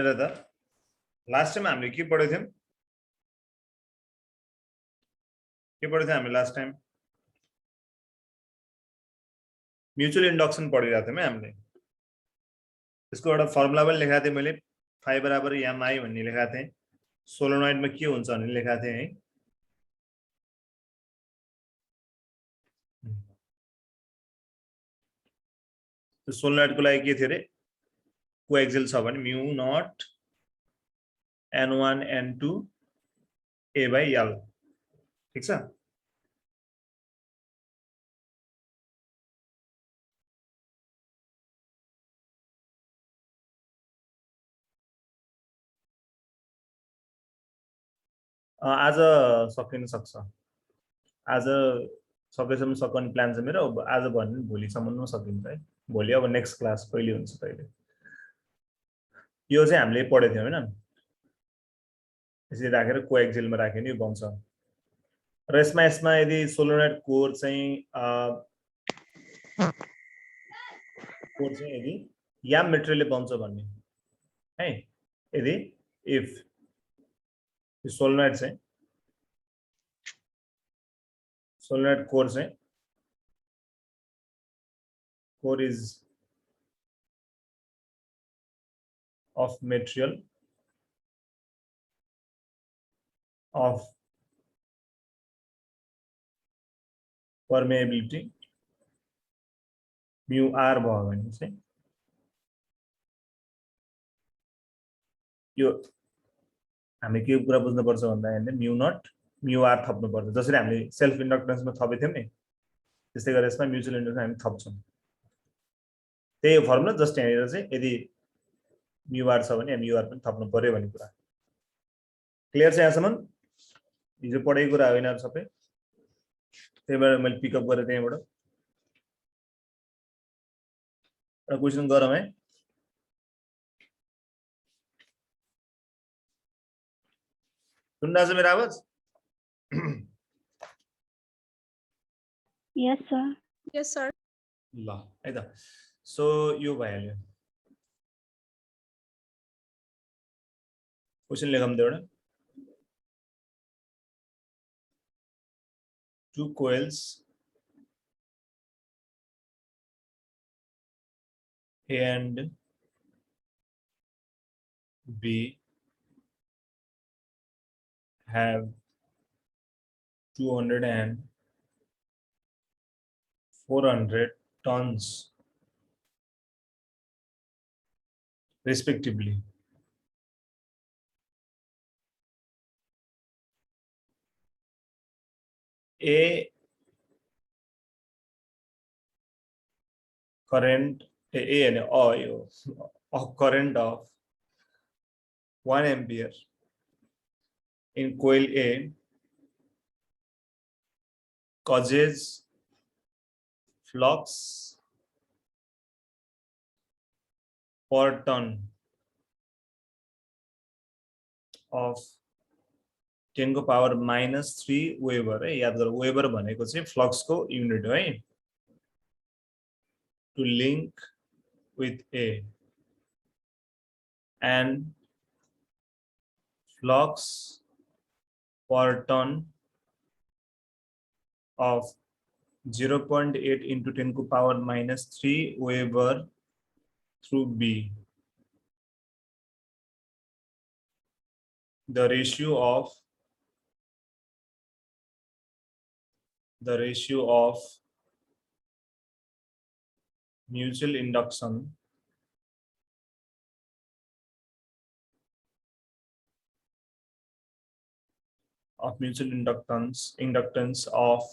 दादा last time हामीले के पढेको थियौं हामीले लास्ट टाइम म्युचुअल इन्डक्सन पढिरहेको थियौं हामीले त्यसको एउटा फर्मुला पनि लेखाएको थिएँ मैले फाइ बराबर एमआई भन्ने लेखाएको थिएँ सोलोनोइडमा के हुन्छ भन्ने लेखाएको थिएँ है त्यो सोलोनोइडको लागि के थियो रे कोएक्सियल छ भने म्यु not n1 n2 a by l ठीक छ आज सकिन सक्छ आज सकेसम्म सक्ने प्लान छ मेरो आज भन्ने भोलिसम्ममा सकिन्छ है भोलि अब नेक्स्ट क्लास कहिले हुन्छ कहिले यो चाहिँ हामीले पढेको थियौं हैन यसरी राखेर कोएक्सियलमा राख्यो नि यो बन्छ र यसमा यदि सोलोनोइड कोर चाहिँ यदि याम मेटेरियलले बन्छ भन्ने है यदि if solenoid core is of material of permeability mu r भयो भने चाहिँ यो हामी के कुरा बुझ्नु पर्छ भन्दा म्यु नट म्यु आर थप्नु पर्छ जसरी हामीले सेल्फ इन्डक्टेन्समा थपे थियौं नि त्यस्तै गरेर यसमा म्युचुअल इन्डक्टेन्स हामी थप्छौं त्यही फर्मुला जस्ट यहाँनिर चाहिँ यदि म्यु आर छ भने म्यु आर पनि थप्नु पर्यो भन्ने कुरा क्लियर छ यहाँसम्म हिजो पढेको कुरा होइन सबै त्यही भएर मैले पिकअप गरेँ त्यहीबाट एउटा क्वेशन गरौँ है सुन्दा छ मेरो आवाज यस सर ल है त सो यो भइहाल्यो क्वेशन लेखौँ त एउटा two coils A and B have 200 and 400 tons respectively. A current a current of 1 ampere in coil A causes flux per ton of 10 को पावर -3 वेबर है याद गरौँ वेबर भनेको चाहिँ फ्लक्स को युनिट हो है to link with A and flux per ton of 0.8 into 10 to power -3 Weber through B. The ratio of mutual induction inductance of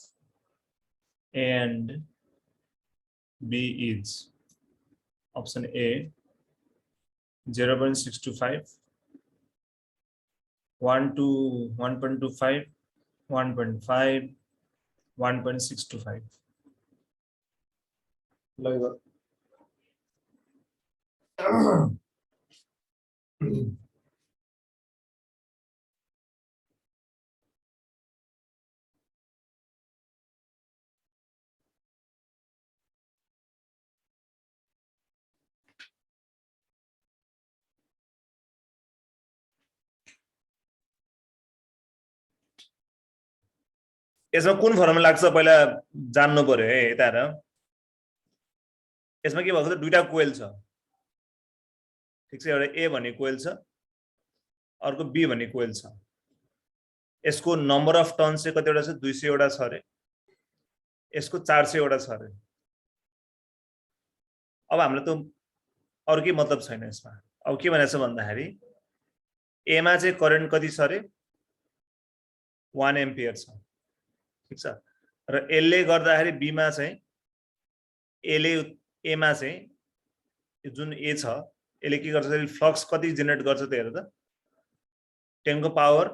A and B is option A 0.625 1 to 1.25 1.5 1.625 यसमा कुन formula लाग्छ पहिला जान्नु पर्यो है यता हेर यसमा के भएको छ दुईटा कोइल छ ठीक छ एउटा ए भन्ने कोइल छ अर्को बी भन्ने कोइल छ यसको नम्बर अफ टर्न्स चाहिँ कतिवटा छ 200 वटा छ रे यसको 400 वटा छ रे अब हामीलाई त अरु के मतलब छैन यसमा अब के भनेछ भन्दाखेरि ए मा चाहिँ करेन्ट कति छ रे 1 एम्पियर छ ठीक छ र यसले गर्दाखेरि बी मा चाहिँ एले ए मा चाहिँ जुन ए छ यसले के गर्छ फ्लक्स कति जेनेरेट गर्छ त हेर त 10 को पावर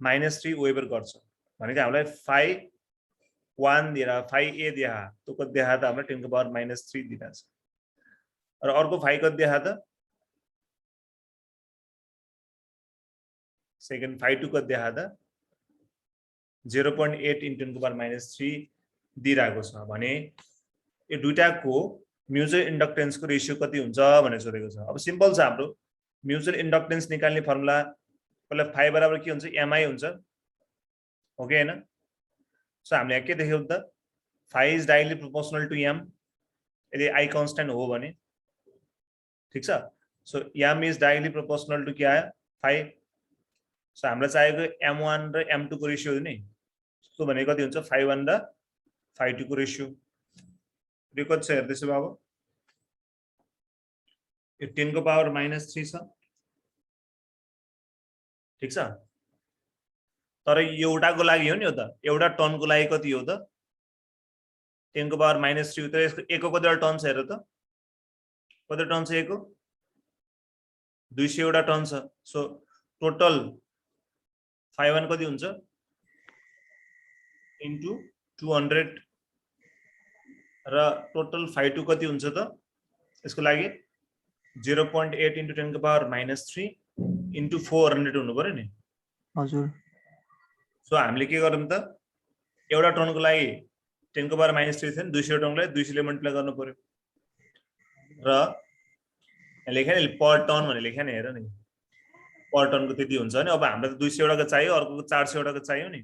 -3 वेबर गर्छ भनेको हामीलाई phi 1 दिरा phi a दिया तो कति देखा त हामीलाई 10 को पावर -3 दिरा छ र अर्को phi कति देखा त सेकेन्ड phi 2 कति देखा त 0.8 × 10 को पावर -3 दिइराको छ भने यो दुईटाको म्युचुअल इन्डक्टेन्स को रेशियो कति हुन्छ भनेर सोधेको छ अब सिम्पल छ हाम्रो म्युचुअल इन्डक्टेन्स निकाल्ने फर्मुला पहिला phi बराबर के हुन्छ mi हुन्छ हो कि हैन सो हामीले के देख्यौ त phi is directly proportional to m यदि i कांस्टेंट हो भने ठीक छ so m is directly proportional to के आयो phi सो हामीलाई चाहिएको m1 र m2 को रेशियो नि सो भने कति हुन्छ phi 1 र phi 2 को रेशियो यो कति छ हेर्दैछु बाबु यो 10 को पावर -3 छ ठीक छ तर एउटाको लागि हो नि हो त एउटा टर्नको लागि कति हो त 10 को पावर -3 तर यसको एकको कतिवटा टर्न छ हेर त कति टर्न छ एकको 200 वटा टर्न छ सो टोटल phi 1 कति हुन्छ इन्टु 200 र टोटल phi 2 कति हुन्छ त यसको लागि 0.8 × 10 को पावर -3 इन्टु 400 हुनु पर्यो नि हजुर सो हामीले के गरौँ त एउटा टर्नको लागि 10 को पावर -3 छ नि 200 टर्नलाई 200 ले मल्टिप्लाई गर्नु पर्यो र लेख्या नि पर टर्न भने लेख्या नि हेर नि पर टर्नको त्यति हुन्छ नि अब हामीलाई त 200 वटाको चाहियो अर्कोको 400 वटाको चाहियो नि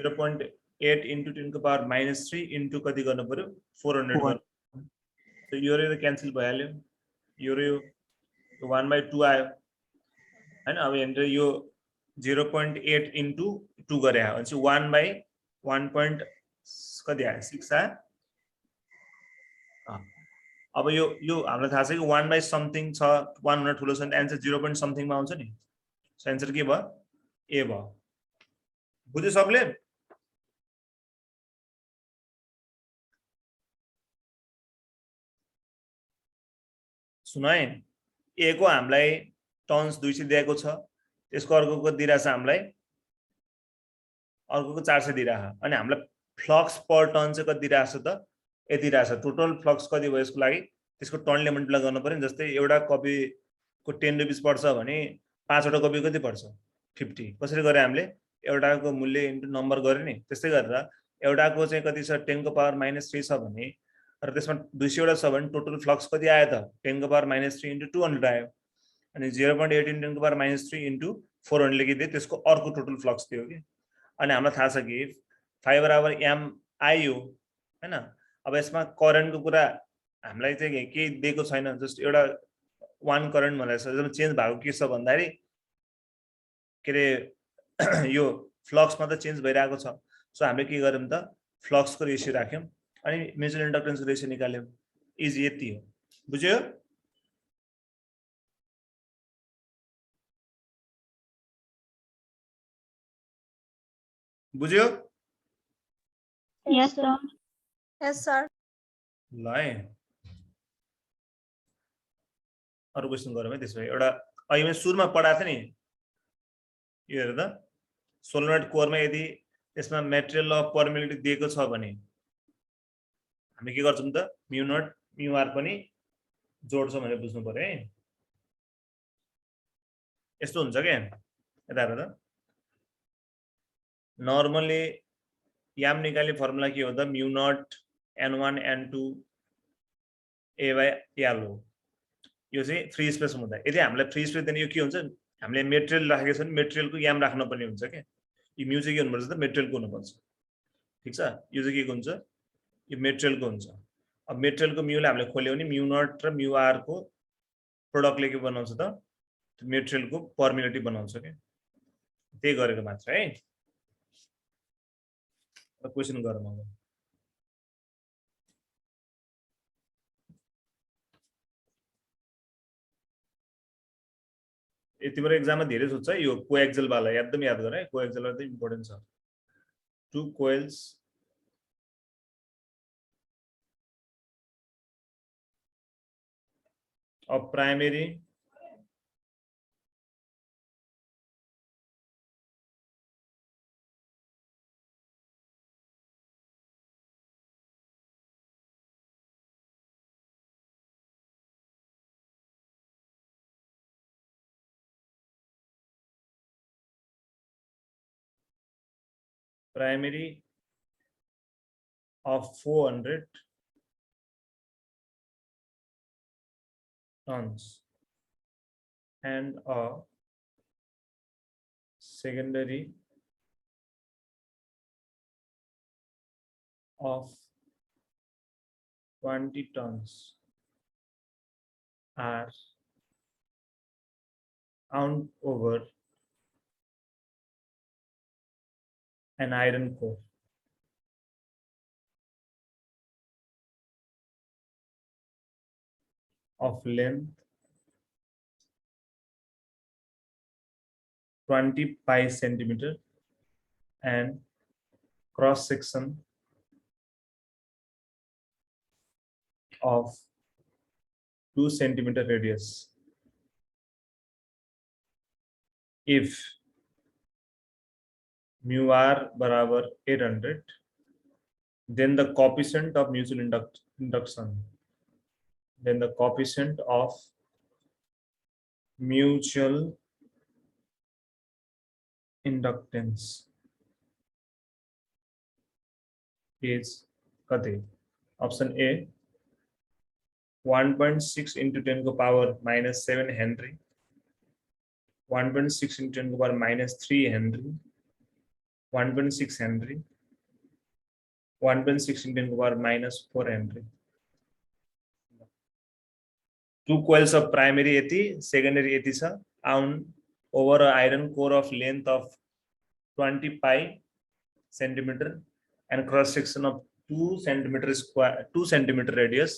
0.8 × 10 को पावर -3 इन्टु कति गर्नु पर्यो 400 गर्नु सो यो रे क्यान्सल भइहाल्यो यो रे 1/2 आयो हैन अब यहाँनिर यो 0.8 × 2 गरे भनेपछि 1/1 कति आयो 6 आयो अब यो हामीलाई थाहा छ कि 1 बाइ समथिङ छ 1 भन्दा ठुलो छ भने आन्सर 0 समथिङ मा आउँछ नि सो आन्सर के भयो ए भयो बुझ्यो सबले सुनाए ए को हामीलाई टर्न्स 200 दिएको छ त्यसको अर्कोको दिइराछ हामीलाई अर्कोको 400 दिइराछ अनि हामीलाई फ्लक्स पर टर्न चाहिँ कति दिइराछ त यति दिइराछ टोटल फ्लक्स कति भयो यसको लागि त्यसको टर्नले मल्टिप्लाई गर्नु पर्यो नि जस्तै एउटा कपीको 10 रुपैयाँ पर्छ भने 5 वटा कपी कति पर्छ 50 कसरी गरे हामीले एउटाको मूल्य इन्टु नम्बर गरे नि त्यस्तै गरेर एउटाको चाहिँ कति छ 10 को पावर -3 छ भने र त्यसमा 200 वटा छ भने टोटल फ्लक्स कति आयो त 10 को पावर -3 इन्टु 200 आयो अनि 0.8 × 10 को पावर -3 इन्टु 400 लेखिदिए त्यसको अर्को टोटल फ्लक्स थियो कि अनि हामीलाई थाहा छ कि phi बराबर m i हो हैन अब यसमा करेन्टको कुरा हामीलाई चाहिँ के दिएको छैन जस्ट एउटा 1 करेन्ट भनेर छ जब चेन्ज भएको के छ भन्दाखेरि के रे यो फ्लक्समा त चेन्ज भइरहेको छ सो हामीले के गर्यौं त फ्लक्सको रेशियो राख्यौं अनि म्युचुअल इन्डक्टेन्सको रेशियो निकाल्यौं इजी यति हो बुझ्यो बुझ्यो यस सर यस सर ल है अरु क्वेशन गरौँ है त्यसै एउटा अहिले मैले सुरुमा पढाएको थिएँ नि यो हेर त सोलेनोइड कोरमा यदि त्यसमा मेटेरियल अफ परमिलिटी दिएको छ भने हामी के गर्छौं त म्यु नट म्यु आर पनि जोड्छौं भनेर बुझ्नु पर्यो है यस्तो हुन्छ के यता हेर त नर्मली याम निकाल्ने फर्मुला के हो त म्यु नट n1 n2 a/l हो यो चाहिँ फ्री स्पेस हुँदा यदि हामीलाई फ्री स्पेस दिने यो के हुन्छ हामीले मेटेरियल राखेको छ भने मेटेरियलको याम राख्न पर्ने हुन्छ के यो म्यू चाहिँ के हुनुपर्छ त मेटेरियलको हुनुपर्छ ठीक छ यो चाहिँ के हुन्छ यो मेटेरियलको हुन्छ अब मेटेरियलको म्यूले हामीले खोल्यो भने म्यू नट र म्यू आर को प्रोडक्टले के बनाउँछ त मेटेरियलको पर्मिलिटी बनाउँछ के त्यही गरेको मात्र है क्वेशन गरौँ अब तिम्रो एक्जाममा धेरै सोध्छ यो कोएक्सियल वाला एकदम याद गर है कोएक्सियल वाला इम्पोर्टेन्ट छ two coils of primary of 400 tons and a secondary of 20 tons are found over an iron core of length 20 pi centimeter and cross section of 2 centimeter radius if mu r barabar 800 then the coefficient of mutual induction then the coefficient of mutual inductance is कति option A 1.6 into 10 को power minus 7 Henry 1.6 into 10 को power minus 3 Henry 1.6 Henry 1.6 into 10 को power minus 4 Henry two coils of primary यति secondary यति छ found over an iron core of length of 20 pi centimeter and cross section of 2 centimeter square 2 centimeter radius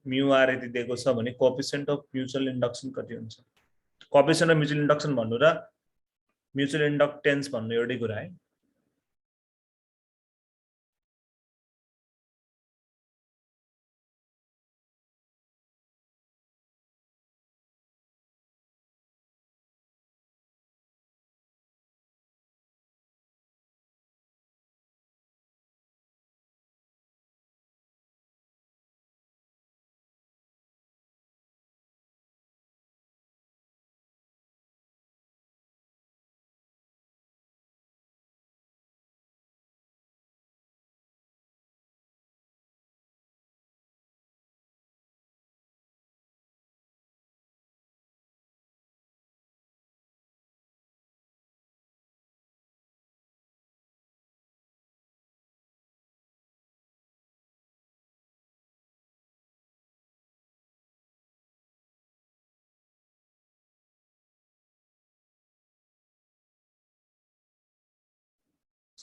mu r यति दिएको छ भने coefficient of mutual induction कति हुन्छ coefficient of mutual induction भन्नु र mutual inductance भन्नु एउटै कुरा है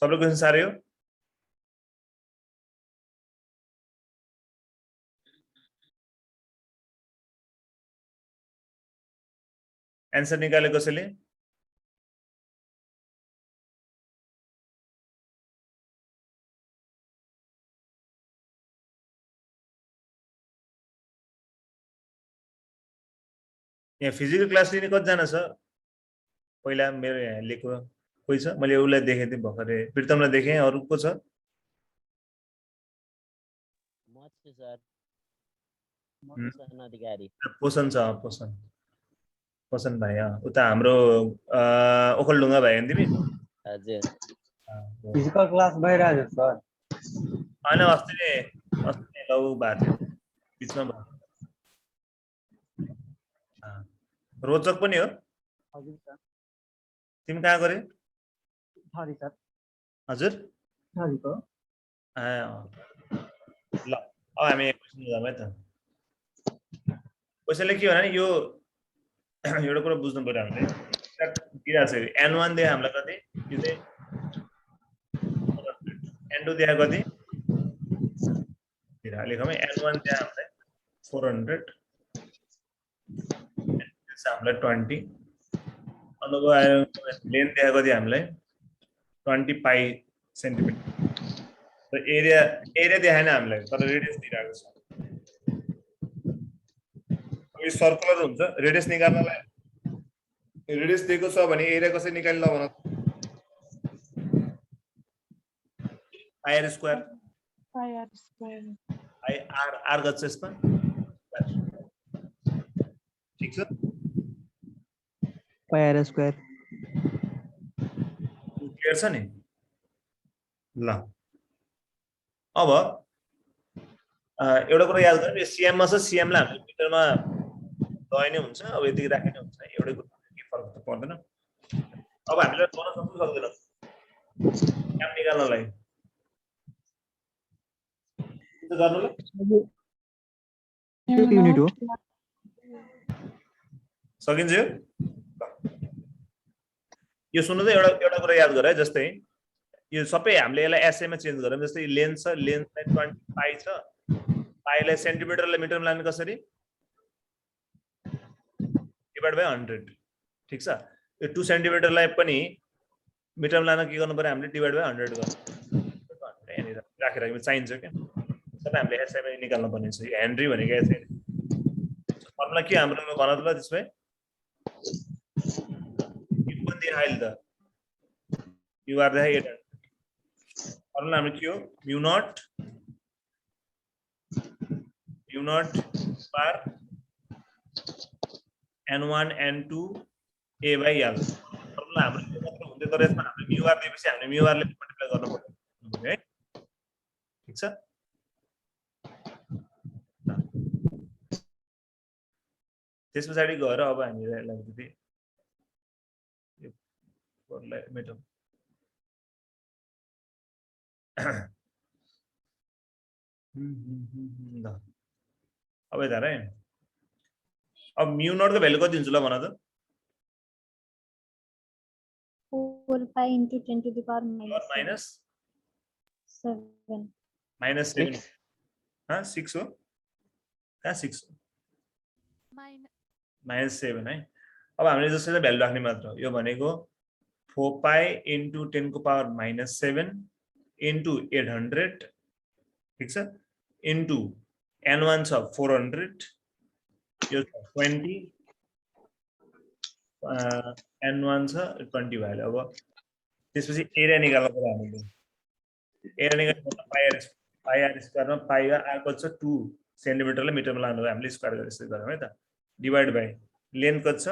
सबले क्वेशन सारे हो आन्सर निकाले कसैले यहाँ फिजिकल क्लास लिने कतिजना छ पहिला मेरो यहाँ लेखेको कोही छ मैले उसलाई देखेँ थिएँ भर्खरै प्रितमलाई देखेँ अरू को छ म छु सर पोषण अधिकारी पोषण छ पोषण भाइ उता हाम्रो ओखलढुङ्गा भाइ हो तिमी हजुर फिजिकल क्लास भइरहेछ सर हैन अस्ति लौ भएको थियो बिचमा रोचक पनि हो हजुर सर तिमी कहाँ गरे थरी सर हजुर थरीको ल अब हामी क्वेसन जाउँ है त क्वेसनले के भने यो एउटा कुरा बुझ्नु पर्यो हामीले दिइरहेको छ n1 दिए हामीलाई कति यो चाहिँ n2 दिए कति लेखौँ है n1 दिए हामीलाई 400 हामीलाई 20 अनुको आयो लेन्थ दिए कति हामीलाई 20 पाई सेन्टिमिटर र एरिया देखाएन हामीलाई तर रेडियस दिइरहेको छ यो सर्कुलर हुन्छ रेडियस निकाल्नलाई रेडियस दिएको छ भने एरिया कसरी निकाल्नु भन पाई आर स्क्वायर आई आर गर्छ यसमा ठीक छ पाई आर स्क्वायर क्लियर छ नि ल अब एउटा कुरा याद गर्नु यो सीएम मा छ सीएम लाई हामीले मिटरमा लैने हुन्छ अब यति राख्ने हुन्छ एउटै कुरा के फरक त पर्दैन अब हामीले गर्न सक्नु सक्दैन काम निकाल्नलाई के गर्नुलाई युनिट हो सकिन्छ यो सुन्नु त एउटा कुरा याद गर है जस्तै यो सबै हामीले यसलाई एसए मा चेन्ज गरौँ जस्तै लेन्थ छ लेन्थलाई 20 पाई छ पाईलाई सेन्टिमिटरले मिटरमा लाने कसरी डिवाइड बाइ 100 ठीक छ यो 2 सेन्टिमिटरलाई पनि मिटरमा लान के गर्नु पर्यो हामीले डिवाइड बाइ 100 गर्नु यहाँ राखेर चाहिन्छ के सबै हामीले एसए मा निकाल्नु पर्ने छ यो हेनरी भनेको एसए फर्मुला के हाम्रो भन त ल त्यसमै यो पनि देखाइल त यु आर देखाइ फर्मुला हाम्रो के हो mu naught bar n1 n2 a by l formula हाम्रो के मात्र हुँदै तर यसमा हामीले म्यु आर दिएपछि हामीले म्यु आर ले मल्टिप्लाई गर्नु पर्यो है ठीक छ त्यसपछि गएर अब हामीले यसलाई दिदे यो फर्मुला मेटम ल अब यता है अब म्यु नॉट को भ्यालु कति हुन्छ ल भन त 4 pi into 10 to the power minus 7 minus 7 हाँ 6 हो कहाँ 6 minus 7 है अब हामीले जसरी भ्यालु राख्ने मात्र यो भनेको 4 pi into 10 को पावर -7 into 800 ठीक छ into n1 छ 400 यो 20 n1 छ 20 भयो अब त्यसपछि एरिया निकाल्नु पर्यो हामीले एरिया निकाल्नु पाई आर स्क्वायर मा पाई आर कति छ 2 सेन्टिमिटरले मिटरमा लानु हो हामीले स्क्वायर गरेर यसरी गरौँ है त डिवाइड बाइ लेन्थ कति छ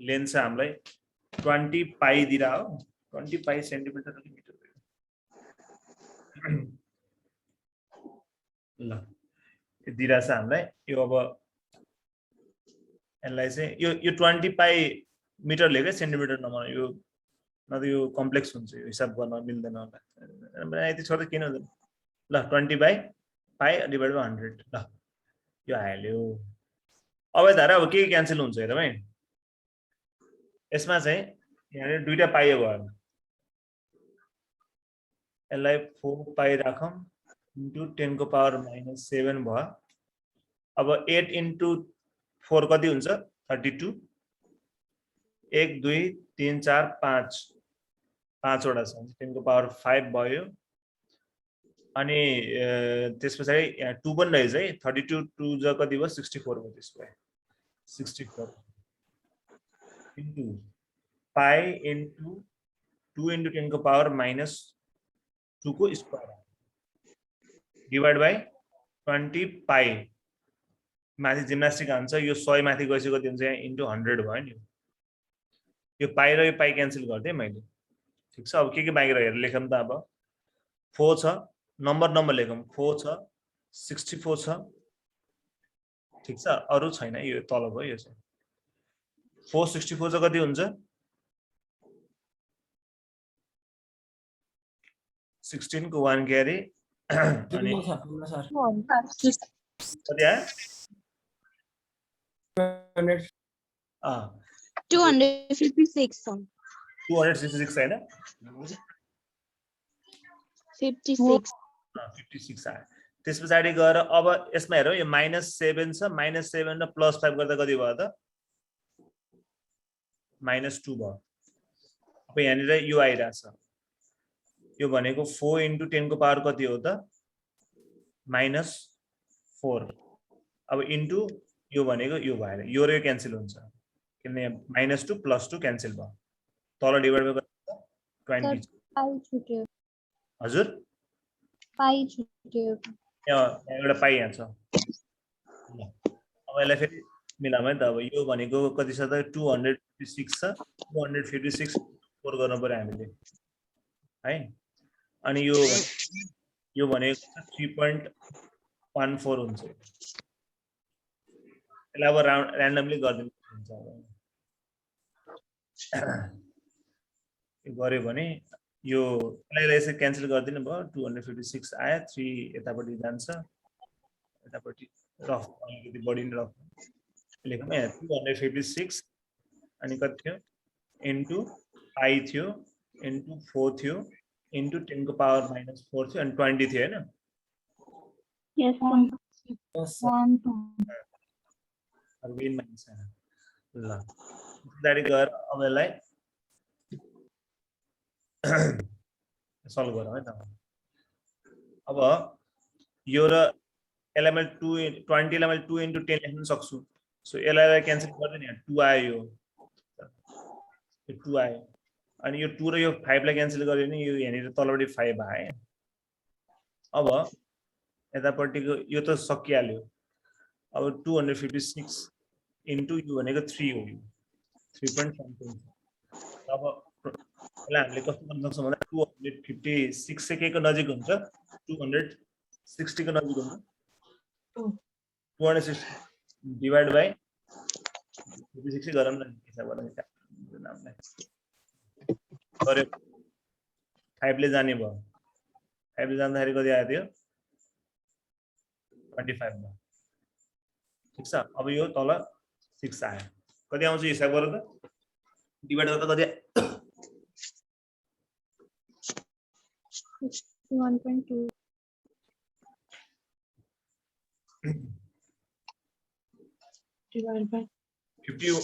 लेन्थ छ हामीलाई 20 पाई दिरा हो 20 पाई सेन्टिमिटर मिटर ल दिरा छ हामीलाई यो अब यसलाई चाहिँ यो 20 पाई मिटर लेखे सेन्टिमिटर नभन यो न त यो कम्प्लेक्स हुन्छ यो हिसाब गर्न मिल्दैन होला यति छोड्दा किन हुँदैन ल 20 बाइ पाई डिवाइड बाइ 100 ल यो हाल्यो अब यता अब के क्यान्सल हुन्छ हेरौँ है यसमा चाहिँ यहाँ दुईटा पाई भयो यसलाई 4 पाई राखौँ इन्टु 10 को पावर -7 भयो अब 8 इन्टु 4 कति हुन्छ 32 1 2 3 4 5 पाँचवटा छ 10 को पावर 5 भयो अनि त्यसपछि यहाँ 2 पनि रहेछ है 32 2 ज कति भयो 64 भयो त्यसको 64 इन्टु पाई इन्टु 2 इन्टु 10 को पावर -2 को स्क्वायर डिवाइड बाइ 20 पाई माथि जिम्नास्टिक हुन्छ यो 100 माथि गएपछि कति हुन्छ यहाँ इन्टु 100 भयो नि यो पाई र यो पाई क्यान्सल गर्दै मैले ठीक छ अब के बाँकी रह्यो लेखौँ त अब 4 छ नम्बर लेखौँ 4 छ 64 छ ठीक छ अरु छैन यो तल भयो यो चाहिँ 464 चाहिँ कति हुन्छ 16 को 1 क्यारी अनि कति आयो 256 sum. 266 हैन 56. 56 आयो त्यस पछाडी गएर अब यसमा हेरौ यो -7 छ -7 र +5 गर्दा कति भयो त -2 भयो अब यहाँनिर यो आइराछ यो भनेको 4 * 10 को पावर कति हो त -4 अब इन्टु यो भनेको यो भएर यो र यो क्यान्सल हुन्छ किनभने -2 + 2 क्यान्सल भयो तल डिभाइड गरेर 20 Pi छुट्यो. हजुर Pi छुट्यो. यहाँ एउटा पाइ यहाँ छ ल अब यसलाई फेरि मिलाउँ है त अब यो भनेको कति छ त 256 छ 256 4 गर्नु पर्यो हामीले है अनि यो भनेको 3.14 हुन्छ यसलाई अब र्यान्डमली गरिदिनु हुन्छ अब गर्यो भने यो यसलाई यसरी क्यान्सल गरिदिनु भयो 256 आयो 3 यतापट्टि जान्छ यतापट्टि रफ अलिकति बढी रफ लेखौँ यहाँ 256 अनि कति थियो इन्टु पाइ थियो इन्टु 4 थियो इन्टु 10 को पावर -4 थियो अनि 20 थियो हैन Yes. अरबिन माइनस ल त्यसरी गएर अब यसलाई सल्भ गरौँ है त अब यो र एलिमेन्ट 20 लाई मैले 2 * 10 लेख्न सक्छु सो यसलाई क्यान्सल गर्दिन यहाँ 2 आयो यो 2 आयो अनि यो 2 र यो 5 लाई क्यान्सल गर्यो भने यो यहाँनिर तलपट्टि 5 आयो अब यतापट्टिको यो त सकिहाल्यो अब 256 इन्टु यो भनेको 3 हो यो 3.something अब यसलाई हामीले कस्तो गर्न सक्छौँ भन्दा 256 चाहिँ के को नजिक हुन्छ 260 को नजिक हुन्छ 260 डिवाइड बाइ 56 गरौँ न हिसाब गर्न नामलाई गरे 5 ले जाने भयो 5 ले जाँदाखेरि कति आयो त्यो 25 भयो ठीक छ अब यो तल 6 आयो कति आउँछ हिसाब गर त डिवाइड गर्दा कति 1.2. Divided by 50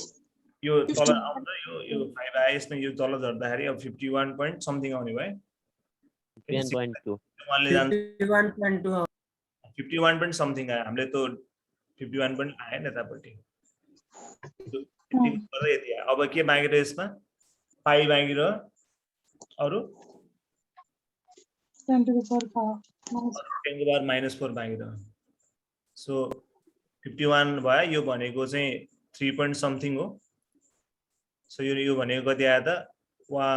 यो तल आउँछ यो 5 आयो यसमा यो तल झर्दाखेरि अब 51 point something आउने भयो 10.2 उहाँले जान्छ 51.2 51 point something आयो हामीले त 51 point आयो नि यतापट्टि यति आयो अब के बाँकी रह्यो यसमा पाइ बाँकी रह्यो अरु 10 to the power 10 को पावर -4 बाँकी रह्यो सो 51 भयो यो भनेको चाहिँ 3 point something हो सो यो भनेको कति आयो त वा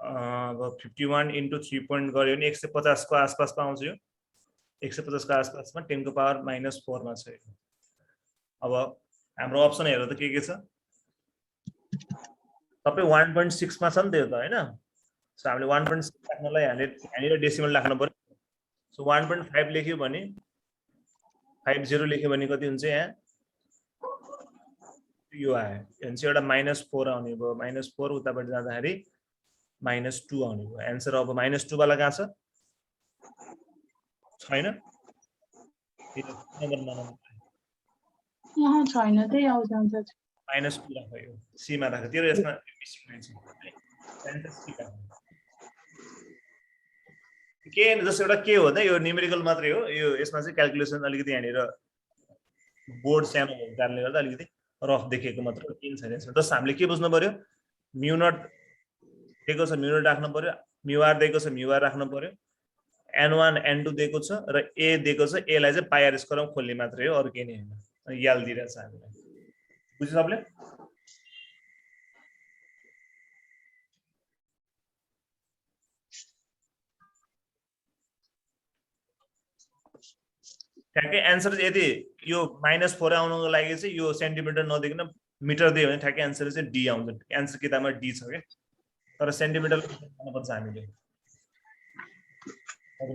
अब 51 * 3 point गर्यो भने 150 को आसपासमा आउँछ यो 150 को आसपासमा 10 को पावर -4 मा छ यो अब हाम्रो अप्सन हेरौ त के छ सबै 1.6 मा छ नि त्यो त हैन सो हामीले 1.6 राख्नलाई हामीले डेसिमल राख्नु पर्यो सो 1.5 लेख्यो भने 50 लेख्यो भने कति हुन्छ यहाँ यो आयो भने चाहिँ एउटा -4 आउने भयो -4 उताबाट जाँदाखेरि -2 आउने भयो आन्सर अब -2 वाला कहाँ छ छैन यहाँ छैन त्यही आउँछ आन्सर -2 राख यो सी मा राख तेरो यसमा मिसिङ छ के जस्तो एउटा के हो त यो न्युमेरिकल मात्रै हो यो यसमा चाहिँ क्याल्कुलेसन अलिकति यहाँनिर बोर्ड सानो भएको कारणले गर्दा अलिकति रफ देखेको मात्र हो केही छैन यसमा जस्ट हामीले के बुझ्नु पर्यो म्यु नट दिएको छ म्यु नट राख्नु पर्यो म्यु आर दिएको छ म्यु आर राख्नु पर्यो n1 n2 दिएको छ र a दिएको छ a लाई चाहिँ पाइ आर स्क्वायरमा खोल्ने मात्रै हो अरु केही नै हैन याल दिइरहेछ हामीलाई बुझ्यो सबले ठ्याक्कै एन्सर चाहिँ यदि यो -4 आउनको लागि चाहिँ यो सेन्टिमिटर नदिकन मिटर दियो भने ठ्याक्कै एन्सर चाहिँ डी आउँछ एन्सर किताबमा डी छ के तर सेन्टिमिटर गर्नुपर्छ हामीले है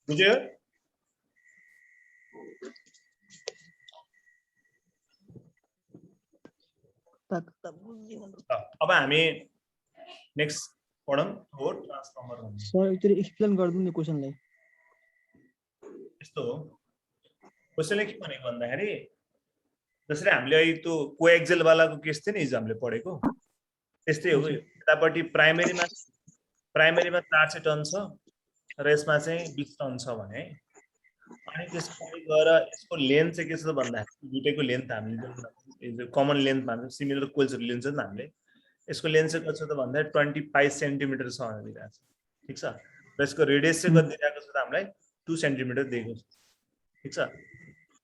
बुझ्यो अब हामी नेक्स्ट पढौं हो ट्रान्सफर्मर भन्ने सर एकचोटि एक्सप्लेन गर्दिनु नि क्वेशनलाई यस्तो हो क्वेशनले के भनेको भन्दाखेरि जसरी हामीले अहिले त्यो कोएक्सेल वालाको केस थियो नि हिजो हामीले पढेको त्यस्तै हो यतापट्टि प्राइमेरीमा 400 टन छ र यसमा चाहिँ 20 टन छ भने अनि त्यसपछि गएर यसको लेन्थ चाहिँ के छ भन्दा दुईटैको लेन्थ हामीले कमन लेन्थ भन्छ सिमिलर कोइल्सहरु लिन्छ नि हामीले यसको लेन्थ चाहिँ कति छ त भन्दा 25 सेन्टिमिटर छ भनेर दिएको छ ठीक छ र यसको रेडियस चाहिँ कति दिएको छ त हामीलाई 2 सेन्टिमिटर दिएको छ ठीक छ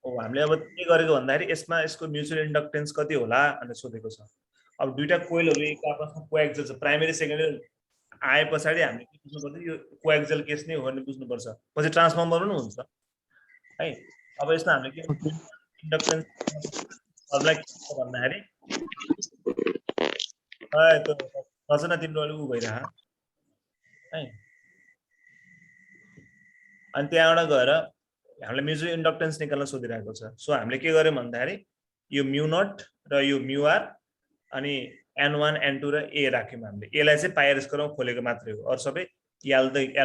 हो हामीले अब के गरेको भन्दाखेरि यसमा यसको म्युचुअल इन्डक्टेन्स कति होला भनेर सोधेको छ अब दुईटा कोइलहरु एक आपसमा कोएक्सियल छ प्राइमरी सेकेन्डरी आए पछाडी हामीले के बुझ्नु पर्छ यो कोएक्सियल केस नै हो भने बुझ्नु पर्छ पछि ट्रान्सफर्मर पनि हुन्छ है अब यसमा हामीले के इन्डक्टेन्स अरूलाई भन्दाखेरि त्यो रचना तिम्रो अलि उ भइरहा है अनि त्यहाँबाट गएर हामीले म्युचुअल इन्डक्टेन्स निकाल्न सोधिरहेको छ सो हामीले के गर्यौं भन्दाखेरि यो म्यु नट र यो म्यु आर अनि n1 n2 र a राख्यौं हामीले a लाई चाहिँ पाइरस गरौँ खोलेको मात्रै हो अरु सबै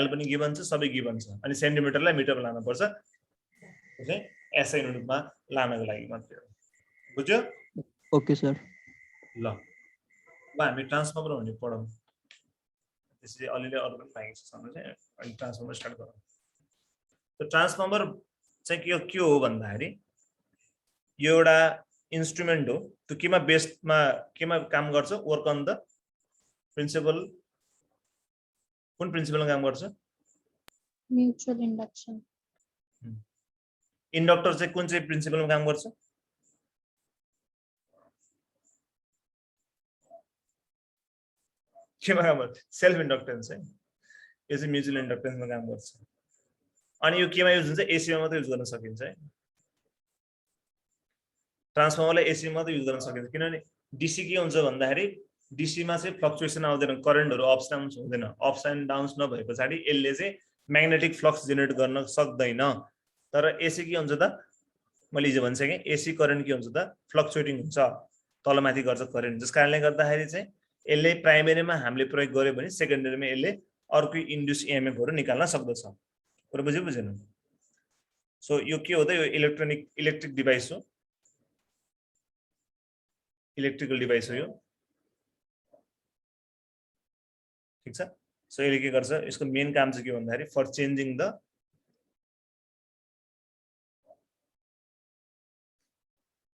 l पनि गिभन छ सबै गिभन छ अनि सेन्टिमिटरलाई मिटरमा लानु पर्छ चाहिँ एसआई युनिटमा लानको लागि मात्रै हो बुझ्यो ओके सर ल अब हामी ट्रान्सफर्मर भन्ने पढौं त्यसैले अलिअलि अरु पनि पाइन्छ समझ चाहिँ अनि ट्रान्सफर्मर स्टार्ट गरौँ त ट्रान्सफर्मर चाहिँ के हो भन्दाखेरि यो एउटा इन्स्ट्रुमेन्ट हो त्यो केमा बेस्डमा केमा काम गर्छ वर्क अन द प्रिन्सिपल कुन प्रिन्सिपलमा काम गर्छ म्युचुअल इन्डक्सन इन्डक्टर चाहिँ कुन चाहिँ प्रिन्सिपलमा काम गर्छ केमा काम गर्छ सेल्फ इन्डक्टेन्स है यो चाहिँ म्युचुअल इन्डक्टेन्समा काम गर्छ अनि यो केमा युज हुन्छ एसीमा मात्रै युज गर्न सकिन्छ है ट्रान्सफर्मरलाई एसी मात्रै युज गर्न सकिन्छ किनभने डीसी के हुन्छ भन्दाखेरि डीसी मा चाहिँ फ्लक्चुएसन आउँदैन करेन्टहरु अप्स डाउन्स हुँदैन अप्स एन्ड डाउन्स नभए पछाडी यसले चाहिँ म्याग्नेटिक फ्लक्स जेनेरेट गर्न सक्दैन तर एसी के हुन्छ त मैले हिजो भनिसके एसी करेन्ट के हुन्छ त फ्लक्चुएटिङ हुन्छ तलमाथि गर्छ करेन्ट जसकारणले गर्दाखेरि चाहिँ यसले प्राइमेरीमा हामीले प्रयोग गर्यो भने सेकेन्डरीमा यसले अर्को इन्ड्युस इएमएफहरु निकाल्न सक्दछ कुरा बुझ्यो बुझेन सो यो के हो त यो इलेक्ट्रिक डिभाइस हो इलेक्ट्रिकल डिभाइस हो यो ठीक छ सो यसले के गर्छ यसको मेन काम चाहिँ के भन्दाखेरि for changing the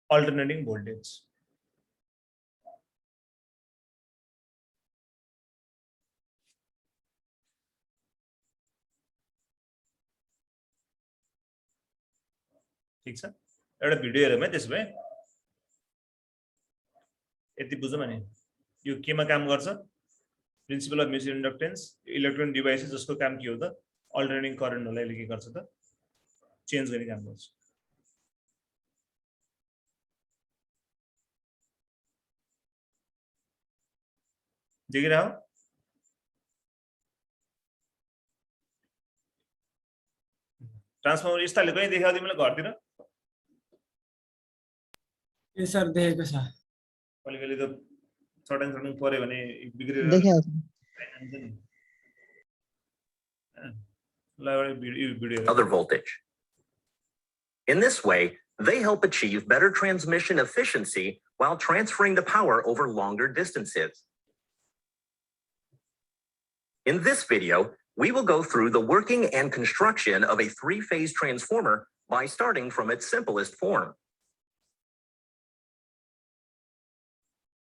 alternating voltage ठीक छ एउटा भिडियो हेरौँ है त्यसो भए यति बुझौँ भने यो केमा काम गर्छ principal of mutual inductance electronic device जसको काम के हो त अल्टरनेटिङ करेन्टहरुलाई यसले के गर्छ त चेन्ज गर्ने काम गर्छ देखिरह ट्रान्सफर्मर यस्ताले कहीं देखाउ तिमीलाई घरतिर ए सर देखेको छ कहिले त सडन पर्यो भने बिग्रेर देखाउ other voltage. In this way, they help achieve better transmission efficiency while transferring the power over longer distances. In this video, we will go through the working and construction of a three-phase transformer by starting from its simplest form.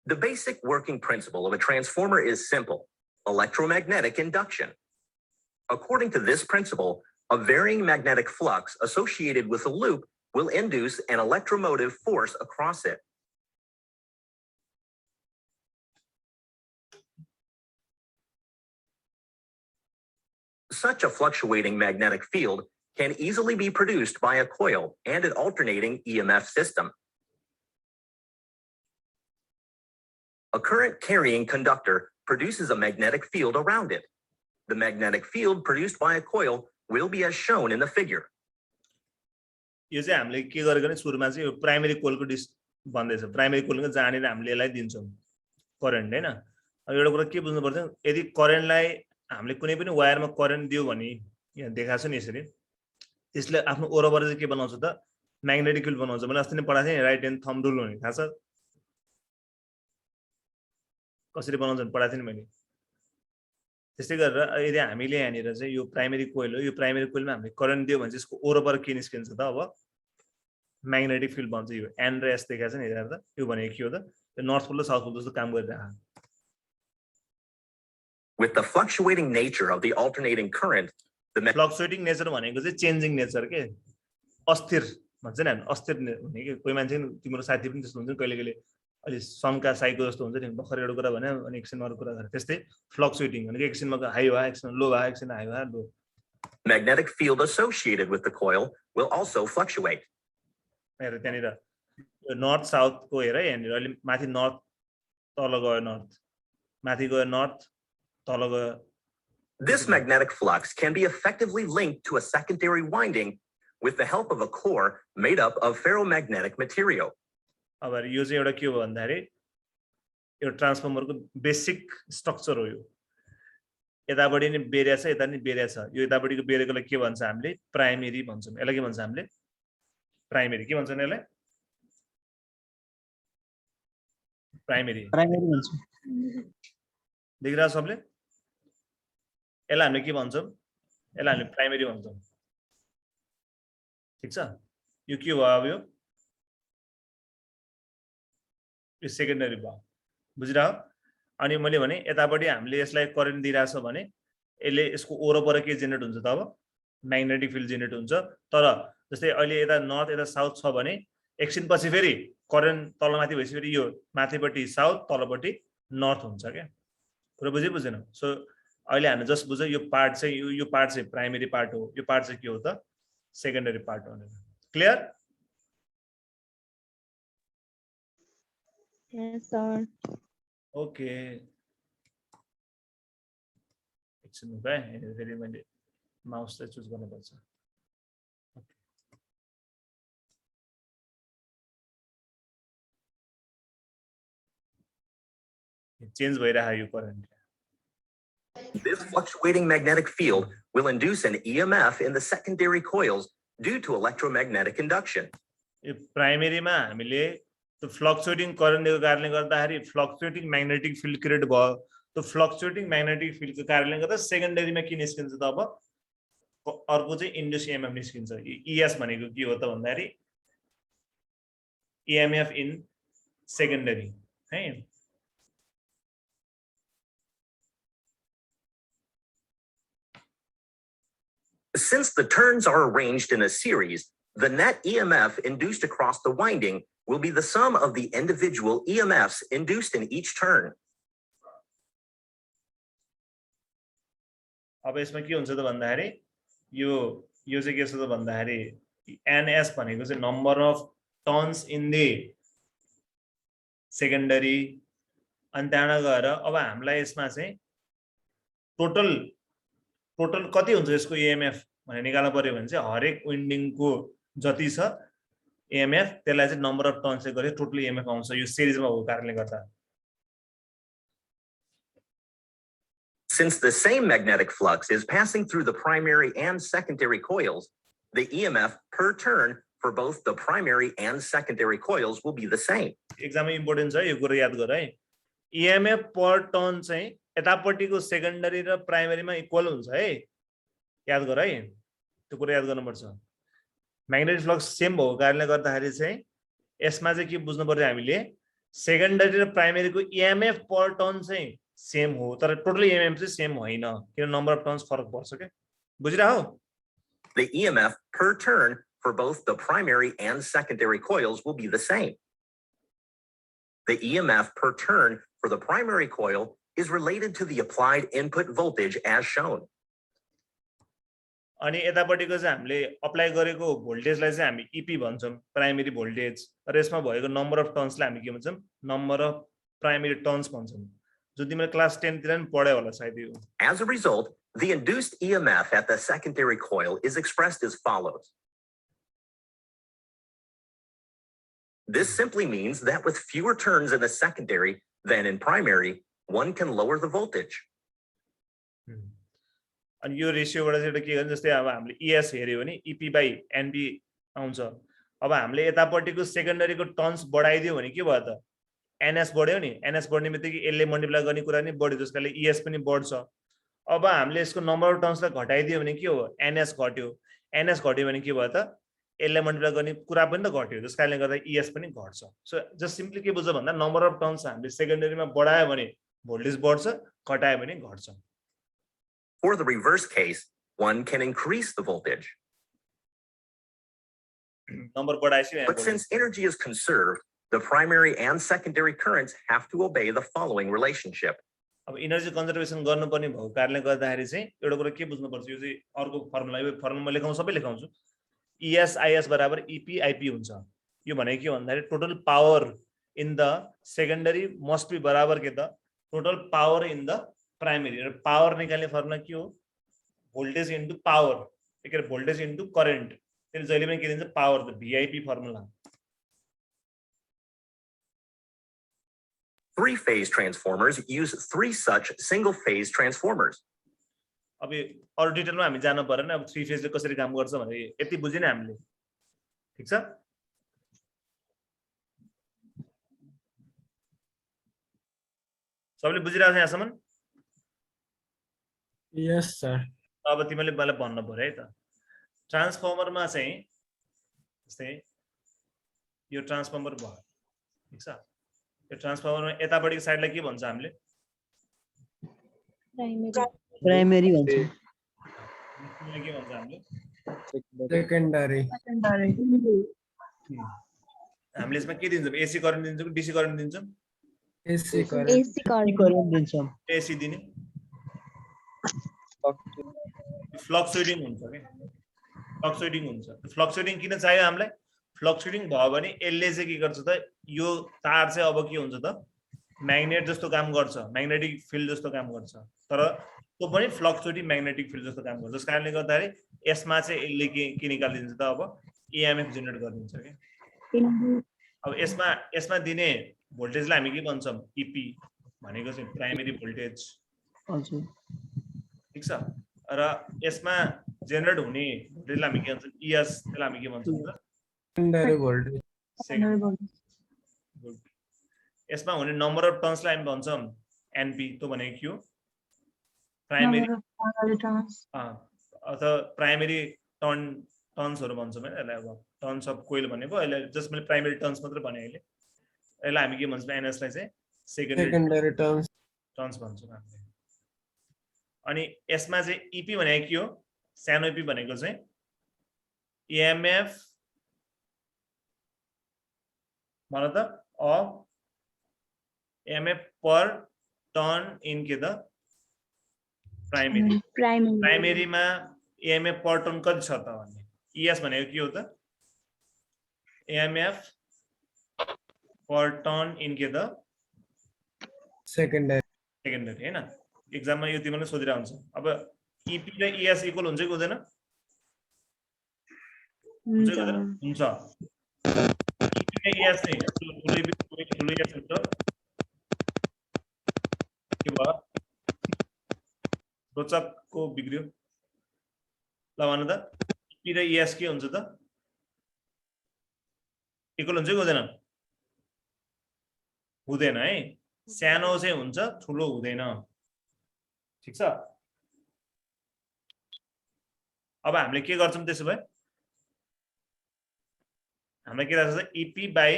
The basic working principle of a transformer is simple: electromagnetic induction. According to this principle, a varying magnetic flux associated with a loop will induce an electromotive force across it. Such a fluctuating magnetic field can easily be produced by a coil and an alternating EMF system. A current carrying conductor produces a magnetic field around it. The magnetic field produced by a coil will be as shown in the figure. यो चाहिँ हामीले के गरेको नि सुरुमा चाहिँ यो primary कोइलको भन्दैछ प्राइमरी कोइलको जानेर हामीले यसलाई दिन्छौँ करेन्ट हैन अब एउटा कुरा के बुझ्नु पर्छ यदि करेन्टलाई हामीले कुनै पनि वायरमा करेन्ट दियो भने यहाँ देखाएको छ नि यसरी त्यसले आफ्नो वरपर चाहिँ के बनाउँछ त म्याग्नेटिक फिल्ड बनाउँछ मैले अस्ति नै पढाएको थिएँ राइट ह्यान्ड थम्ब रुल भन्ने थाहा छ कसरी बनाउँछ पढाएको थिएँ नि मैले त्यस्तै गरेर यदि हामीले यहाँनिर चाहिँ यो प्राइमरी कोइल हो यो प्राइमरी कोइलमा हामीले करेन्ट दियो भने चाहिँ यसको वरपर के निस्किन्छ त अब म्याग्नेटिक फिल्ड भन्छ यो एन र एस देखाएको छ नि हेरेर त यो भनेको के हो त यो नर्थ पोल र साउथ पोल जस्तो काम गरिरहेको With the fluctuating nature of the alternating current, fluctuating nature भनेको चाहिँ चेन्जिङ नेचर के अस्थिर भन्छ नि अस्थिर भने के कोही मान्छे तिम्रो साथी पनि त्यस्तो हुन्छ नि कहिले कहिले अलि सनका साइको जस्तो हुन्छ नि भर्खर एउटा कुरा भने अनि एकछिनमा अरू कुरा गरे त्यस्तै फ्लक्चुएटिङ भनेको एकछिनमा हाई भयो एकछिनमा लो भयो एकछिनमा हाई भयो लो magnetic field associated with the coil will also fluctuate. हेर त्यहाँनिर यो नर्थ साउथको हेर यहाँनिर अहिले माथि नर्थ तल गयो नर्थ माथि गयो नर्थ तल गयो This magnetic flux can be effectively linked to a secondary winding with the help of a core made up of ferromagnetic material. अब यो चाहिँ एउटा के हो भन्दाखेरि यो ट्रान्सफर्मरको बेसिक स्ट्रक्चर हो यो यतापट्टि नि बेरिया छ यता नि बेरिया छ यो यतापट्टिको बेरियाकोलाई के भन्छ हामीले प्राइमेरी भन्छौँ यसलाई के भन्छ हामीले प्राइमेरी के भन्छ यसलाई प्राइमेरी भन्छ देखिरहेको सबले यसलाई हामीले के भन्छौँ यसलाई हामीले प्राइमेरी भन्छौँ ठिक छ यो के भयो अब यो सेकेन्डरी भयो बुझिरह अनि मैले भने यतापट्टि हामीले यसलाई करेन्ट दिइरहेछ भने यसले यसको वरपर के जेनेरेट हुन्छ त अब म्याग्नेटिक फिल्ड जेनेरेट हुन्छ तर जस्तै अहिले यता नर्थ यता साउथ छ भने एकछिन पछि फेरि करेन्ट तलमाथि भएपछि फेरि यो माथिपट्टि साउथ तलपट्टि नर्थ हुन्छ क्या कुरा बुझेन सो अहिले हामी जस्ट बुझ्यो यो पार्ट चाहिँ यो पार्ट चाहिँ प्राइमेरी पार्ट हो यो पार्ट चाहिँ के हो त सेकेन्डरी पार्ट हो क्लियर Yes, sir. ओके एकछिन है फेरि मैले माउस चाहिँ चुज गर्नुपर्छ चेन्ज भइरहेको यो current This fluctuating magnetic field will induce an EMF in the secondary coils due to electromagnetic induction. यो प्राइमेरीमा हामीले त्यो फ्लक्चुएटिङ करेन्टको कारणले गर्दाखेरि फ्लक्चुएटिङ म्याग्नेटिक फिल्ड क्रिएट भयो त्यो फ्लक्चुएटिङ म्याग्नेटिक फिल्डको कारणले गर्दा सेकेन्डरीमा के निस्किन्छ त अब अर्को चाहिँ इन्ड्युस इएमएफ निस्किन्छ इएस भनेको के हो त भन्दाखेरि इएमएफ इन सेकेन्डरी है Since the turns are arranged in a series, the net EMF induced across the winding will be the sum of the individual EMFs induced in each turn. अब यसमा के हुन्छ त भन्दाखेरि यो चाहिँ के छ त भन्दाखेरि एनएस भनेको चाहिँ number of turns in the secondary अनि त्यहाँ गएर अब हामीलाई यसमा चाहिँ टोटल कति हुन्छ यसको इएमएफ भनेर निकाल्नु पर्यो भने चाहिँ हरेक विन्डिङको जति छ इएमएफ त्यसलाई चाहिँ नम्बर अफ टर्न्सले गरे टोटल इएमएफ आउँछ यो सिरिजमा भएको कारणले गर्दा Since the same magnetic flux is passing through the primary and secondary coils, the EMF per turn for both the primary and secondary coils will be the same. एक्जाममा important छ यो कुरा याद गर है इएमएफ पर टर्न चाहिँ यतापट्टिको secondary र प्राइमेरीमा equal हुन्छ है याद गर है त्यो कुरा याद गर्नुपर्छ म्याग्नेटिक फ्लक्स सेम भएको कारणले गर्दाखेरि चाहिँ यसमा चाहिँ के बुझ्नु पर्छ हामीले सेकेन्डरी र प्राइमेरीको इएमएफ पर टर्न चाहिँ सेम हो तर टोटल इएमएफ चाहिँ सेम होइन किन नम्बर अफ टर्न्स फरक पर्छ के बुझिरहौ The EMF per turn for both the primary and secondary coils will be the same. The EMF per turn for the primary coil is related to the applied input voltage as shown. अनि यतापट्टिको चाहिँ हामीले apply गरेको भोल्टेजलाई चाहिँ हामी EP भन्छौँ primary voltage र यसमा भएको नम्बर अफ टर्न्सलाई हामी के भन्छौँ नम्बर अफ प्राइमेरी टर्न्स भन्छौँ जो तिमीले क्लास 10 तिर नि पढ्यौ होला सायद यो As a result, the induced EMF at the secondary coil is expressed as follows. This simply means that with fewer turns in the secondary than in primary, one can lower the voltage. अनि यो रेशियोबाट चाहिँ के गर्छ जस्तै अब हामीले ES हेर्यो भने EP/NP आउँछ अब हामीले यतापट्टिको सेकेन्डरीको टर्न्स बढाइदियो भने के भयो त NS बढ्यो नि NS बढ्ने बित्तिकै यसले मल्टिप्लाई गर्ने कुरा नि बढ्यो त्यसकाले ES पनि बढ्छ अब हामीले यसको नम्बर अफ टर्न्सलाई घटाइदियो भने के हो NS घट्यो NS घट्यो भने के भयो त यसलाई मल्टिप्लाई गर्ने कुरा पनि त घट्यो त्यसकारणले गर्दा ES पनि घट्छ सो जस्ट सिम्पली के बुझ्छ भन्दा नम्बर अफ टर्न्स हामीले सेकेन्डरीमा बढायो भने भोल्टेज बढ्छ घटायो भने घट्छ For the reverse case, one can increase the voltage. Number बढाएपछि But since energy is conserved, the primary and secondary currents have to obey the following relationship. अब एनर्जी कन्जर्भेसन गर्नुपर्ने भएको कारणले गर्दाखेरि चाहिँ एउटा कुरा के बुझ्नुपर्छ यो चाहिँ अर्को फर्मुला यो फर्मुला म लेखाउँ सबै लेखाउँछु ES IS बराबर EP IP हुन्छ यो भनेको के भन्दाखेरि total power in the secondary must be बराबर के त total power in the primary र पावर निकाल्ने फर्मुला के हो भोल्टेज इन्टु पावर के अरे भोल्टेज इन्टु करेन्ट त्यसले जहिले पनि के दिन्छ power the VIP formula Three-phase transformers use three such single-phase transformers. अब अरु डिटेलमा हामी जानु पर्दैन अब थ्री फेजले कसरी काम गर्छ भने यति बुझिने हामीले ठीक छ सबैले बुझिरहेको छ यहाँसम्म Yes, sir. अब तिमीले मलाई भन्नु पर्यो है त ट्रान्सफर्मरमा चाहिँ जस्तै यो ट्रान्सफर्मर भयो ठीक छ यो ट्रान्सफर्मरमा यतापट्टिको साइडलाई के भन्छ हामीले प्राइमेरी भन्छ के भन्छ हामीले Secondary. हामीले यसमा के दिन्छौँ एसी करेन्ट दिन्छौँ कि डीसी करेन्ट दिन्छौँ AC current. AC current. Current दिन्छौँ एसी दिने फ्लक्चुएटिङ हुन्छ के फ्लक्चुएटिङ हुन्छ फ्लक्चुएटिङ किन चाहियो हामीलाई फ्लक्चुएटिङ भयो भने यसले चाहिँ के गर्छ त यो तार चाहिँ अब के हुन्छ त म्याग्नेट जस्तो काम गर्छ म्याग्नेटिक फिल्ड जस्तो काम गर्छ तर त्यो पनि फ्लक्चुएटिङ म्याग्नेटिक फिल्ड जस्तो काम गर्छ जस कारणले गर्दाखेरि यसमा चाहिँ यसले के निकालिदिन्छ त अब EMF जेनेरेट गरिदिन्छ के अब यसमा दिने भोल्टेजलाई हामी के भन्छौँ EP भनेको चाहिँ प्राइमेरी भोल्टेज हजुर ठीक छ र यसमा जेनेरेट हुने भोल्टेजलाई हामी के भन्छौँ ES त्यसलाई हामी के भन्छौँ त Secondary voltage. यसमा हुने नम्बर अफ टर्न्सलाई हामी भन्छौँ NP त्यो भनेको के हो प्राइमेरी अथवा प्राइमेरी टर्न्सहरू भन्छौँ होइन यसलाई अब टर्न्स अफ कोइल भनेको अहिले जस्ट मैले प्राइमेरी टर्न्स मात्र भने अहिले यसलाई हामी के भन्छौँ NS लाई चाहिँ सेकेन्डरी Secondary terms. टर्न्स भन्छौँ हामीले अनि यसमा चाहिँ EP भनेको के हो सानो EP भनेको चाहिँ EMF भन त of EMF per turn in के त प्राइमेरी प्राइमेरीमा EMF पर टर्न कति छ त भन्ने ES भनेको के हो त EMF पर टर्न इन के त Secondary. सेकेन्डरी हैन एक्जाममा यो तिमीले सोधिरा हुन्छ अब EP र ES इक्वल हुन्छ कि हुँदैन हुन्छ EP र ES नै ठुलो ES हुन्छ के भयो रोचकको बिग्रियो ल भन त EP र ES के हुन्छ त इक्वल हुन्छ कि हुँदैन हुँदैन है सानो चाहिँ हुन्छ ठुलो हुँदैन ठीक छ अब हामीले के गर्छौं त्यसो भए हामीले के राख्छ EP by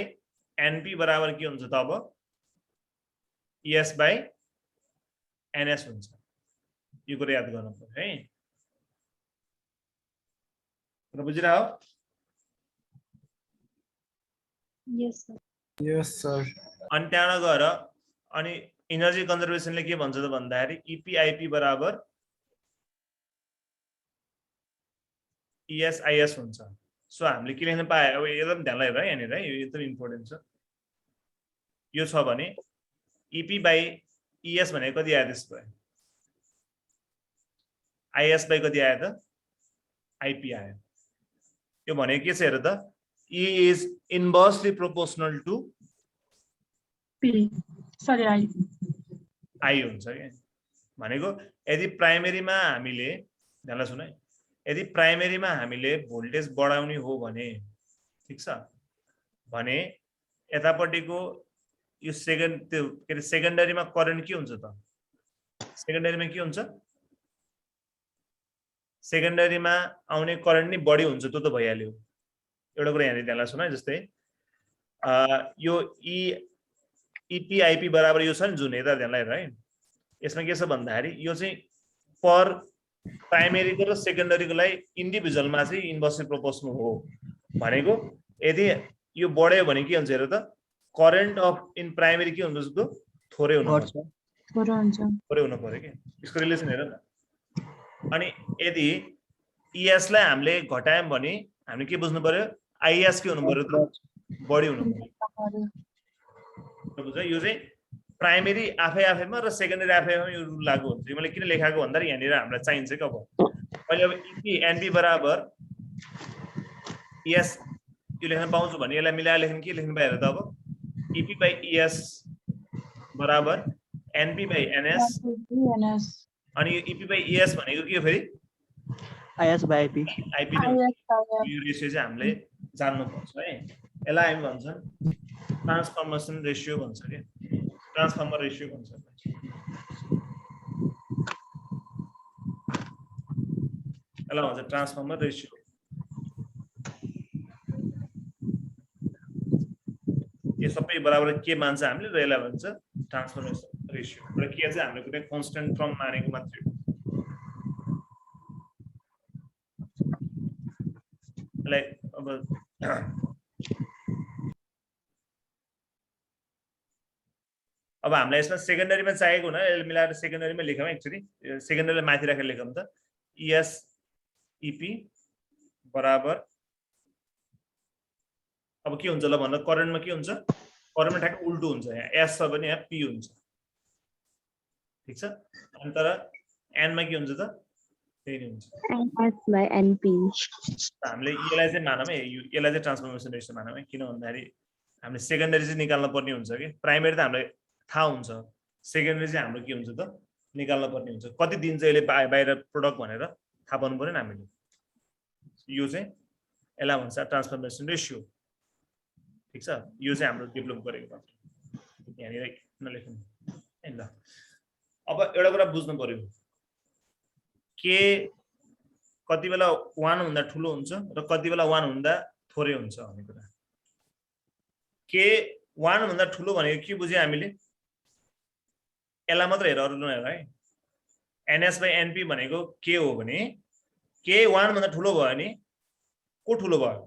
NP बराबर के हुन्छ त अब ES by NS हुन्छ यो कुरा याद गर्नु पर्यो है र बुझिरा हो Yes, sir. Yes, sir. अनि त्यहाँ गएर अनि एनर्जी कन्जर्भेसनले के भन्छ त भन्दाखेरि EP IP बराबर ES IS हुन्छ सो हामीले के लेख्न पाए अब एकदम ध्यान लगाएर है यहाँनिर है यो एकदम इम्पोर्टेन्ट छ यो छ भने EP by ES भनेको कति आयो त्यसको IS by कति आयो त IP आयो यो भनेको के छ हेर त E is inversely proportional to P. Sorry, I. I हुन्छ के भनेको यदि प्राइमेरीमा हामीले ध्यानले सुन है यदि प्राइमेरीमा हामीले भोल्टेज बढाउने हो भने ठीक छ भने यतापट्टिको यो सेकेन्डरीमा करेन्ट के हुन्छ त सेकेन्डरीमा के हुन्छ सेकेन्डरीमा आउने करेन्ट नि बढी हुन्छ त्यो त भइहाल्यो एउटा कुरा यहाँ ध्यानले सुन है जस्तै यो EP IP बराबर यो छ नि जुन यता ध्यानले हेर है यसमा के छ भन्दाखेरि यो चाहिँ पर प्राइमेरीको र सेकेन्डरीको लागि इन्डिभिजुअलमा चाहिँ इन्भर्सली प्रोपोर्सनल हो भनेको यदि यो बढ्यो भने के हुन्छ हेर त करेन्ट अफ इन प्राइमेरी के हुन्छ जस्तो थोरै हुनु पर्यो के यसको रिलेसन हेर न अनि यदि ES लाई हामीले घटायौं भने हामीले के बुझ्नु पर्यो IS के हुनु पर्यो त बढी हुनु पर्यो बुझ्यो यो चाहिँ प्राइमेरी आफैमा र सेकेन्डरी आफैमा यो रुल लागू हुन्छ मैले किन लेखाएको भन्दा यहाँनिर हामीलाई चाहिन्छ के अब मैले अब EP NP बराबर ES यो लेख्न पाउँछु भने यसलाई मिलाएर लेख्न के लेख्नु पायो त अब EP by ES बराबर NP by NS अनि यो EP by ES भनेको के हो फेरि IS by IP IP यो रेशियो चाहिँ हामीले जान्नु पर्छ है यसलाई हामी भन्छौँ ट्रान्सफर्मेसन रेशियो भन्छ के ट्रान्सफर्मर रेशियो भन्छ यसलाई भन्छ ट्रान्सफर्मर रेशियो यो सबै बराबर के मान्छ हामीले र यसलाई भन्छ ट्रान्सफर्मेसन रेशियो र के चाहिँ हामीले कुनै कन्स्टेन्ट फ्रम मानेको मात्रै हो यसलाई अब हामीलाई यसमा सेकेन्डरीमा चाहिएको हुन यसले मिलाएर सेकेन्डरीमा लेखौँ एक्चुअली सेकेन्डरीलाई माथि राखेर लेखौँ त ES EP बराबर अब के हुन्छ ल भन्दा करेन्टमा के हुन्छ करेन्टमा ठ्याक्क उल्टो हुन्छ यहाँ S छ भने यहाँ P हुन्छ ठीक छ अनि तर N मा के हुन्छ त त्यही हुन्छ NS by NP हामीले यसलाई चाहिँ मानौँ है यसलाई चाहिँ ट्रान्सफर्मेसन रेशियो मानौँ है किन भन्दाखेरि हामीले सेकेन्डरी चाहिँ निकाल्न पर्ने हुन्छ कि प्राइमेरी त हामीलाई थाहा हुन्छ सेकेन्डरी चाहिँ हाम्रो के हुन्छ त निकाल्न पर्ने हुन्छ कति दिन्छ यसले बाहिर प्रोडक्ट भनेर थाहा पाउनु पर्यो नि हामीले यो चाहिँ यसलाई भन्छ ट्रान्सफर्मेसन रेशियो ठीक छ यो चाहिँ हाम्रो डेभलप गरेको बाटो यहाँनिर नलेख्नु है ल अब एउटा कुरा बुझ्नु पर्यो के कति बेला 1 भन्दा ठुलो हुन्छ र कति बेला 1 भन्दा थोरै हुन्छ भन्ने कुरा के 1 भन्दा ठुलो भनेको के बुझ्यो हामीले यसलाई मात्र हेर अरु नहेर है NS by NP भनेको के हो भने के 1 भन्दा ठुलो भयो नि को ठुलो भयो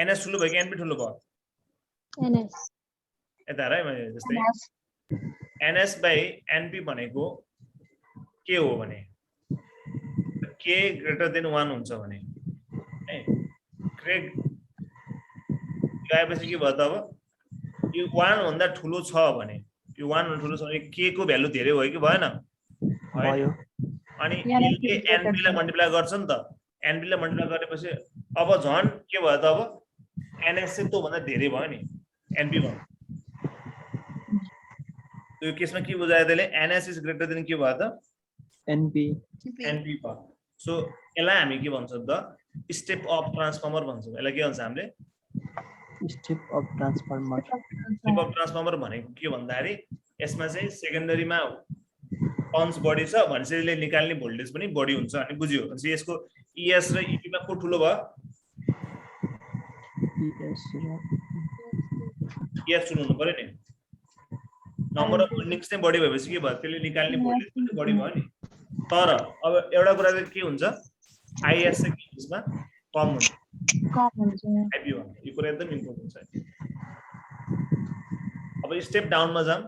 NS ठुलो भयो कि NP ठुलो भयो NS यता हेर है मैले जस्तै NS by NP भनेको के हो भने के ग्रेटर देन 1 हुन्छ भने है ग्रेट गएपछि के भयो त अब यो 1 भन्दा ठुलो छ भने यो 1 भन्दा ठुलो छ भने के को भ्यालु धेरै भयो कि भएन भयो अनि यसले NP लाई मल्टिप्लाई गर्छ नि त NP लाई मल्टिप्लाई गरेपछि अब झन् के भयो त अब NS चाहिँ त्यो भन्दा धेरै भयो नि NP भयो यो केसमा के बुझायो त्यसले NS इज ग्रेटर देन के भयो त NP भयो सो यसलाई हामी के भन्छौँ त स्टेप अफ ट्रान्सफर्मर भन्छौँ यसलाई के भन्छ हामीले स्टेप अफ ट्रान्सफर्मर भनेको के भन्दाखेरि यसमा चाहिँ सेकेन्डरीमा टर्न्स बढी छ भनेपछि यसले निकाल्ने भोल्टेज पनि बढी हुन्छ अनि बुझ्यो भनेपछि यसको ES र EP मा को ठुलो भयो ES ठुलो पर्यो नि नम्बर अफ वाइन्डिङ्स चाहिँ बढी भएपछि के भयो त्यसले निकाल्ने भोल्टेज पनि बढी भयो नि तर अब एउटा कुरा चाहिँ के हुन्छ IS चाहिँ के यसमा कम हुन्छ IP हो यो कुरा एकदम इम्पोर्टेन्ट छ अब स्टेप डाउनमा जाम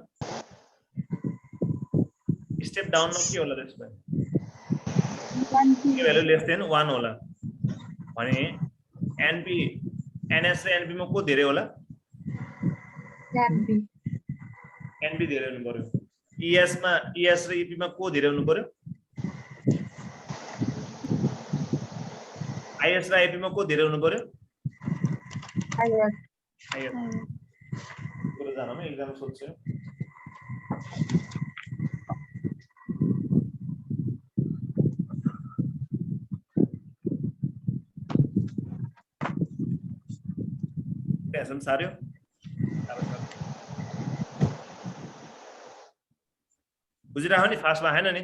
स्टेप डाउनमा के होला त्यसमा के भ्यालु लेस देन 1 होला भने NP NS र NP मा को धेरै होला एनपी धेरै हुनु पर्यो ES मा ES र EP मा को धेरै हुनु पर्यो IS र IP मा को धेरै हुनु पर्यो IS. IS पुरो जानमा एक्जाम सोध्छु त्यसम सार्यो बुझिराख्नु नि फास्टमा हैन नि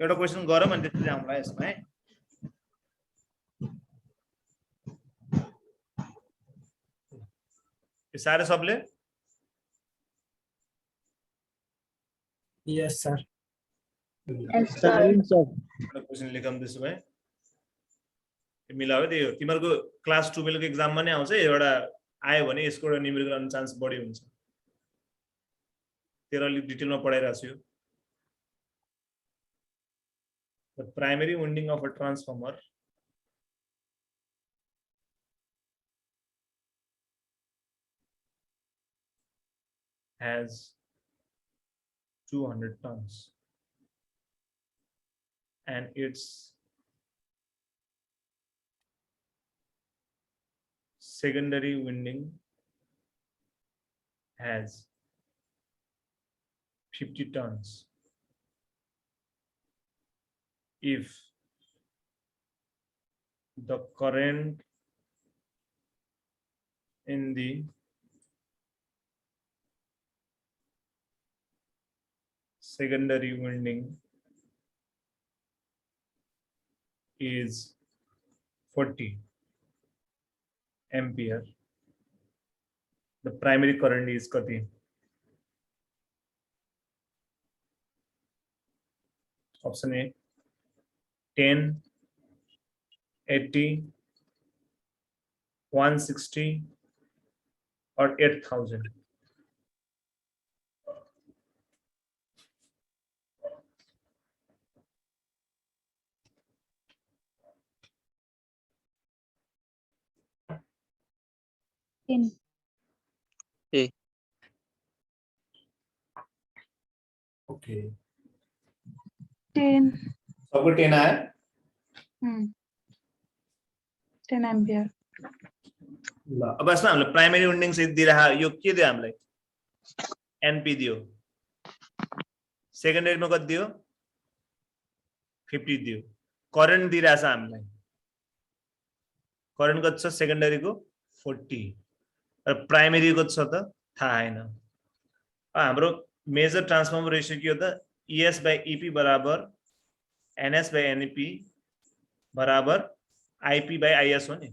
एउटा क्वेशन गरौँ अनि त्यसपछि आउँला यसमा है यो सारे सबले Yes, sir. Yes, sir. एउटा क्वेशन लेखौँ त्यसो भए मिलायो त्यही हो तिमीहरूको क्लास 12 को एक्जाममा नै आउँछ एउटा आयो भने यसको एउटा न्यूमेरिकल आउने चान्स बढी हुन्छ तेरो अलि डिटेलमा पढाइराछु छु The primary winding of a transformer has 200 turns and its secondary winding has 50 turns. If the current in the secondary winding is 40 ampere, the primary current is kati? Option A 10, 80, 160 or 8,000. Okay. 10. सबको 10 आया 10 ampere. ल अब यसमा हामीले primary winding चाहिँ दिइराहा यो के दियो हामीलाई एनपी दियो सेकेन्डरीमा कति दियो 50 दियो करेन्ट दिइराछ हामीलाई करेन्ट कति छ सेकेन्डरीको 40 र प्राइमरीको छ त थाहा हैन हाम्रो मेजर ट्रान्सफर्मर रेशियो के हो त ES/EP बराबर NS/NP बराबर IP/IS हो नि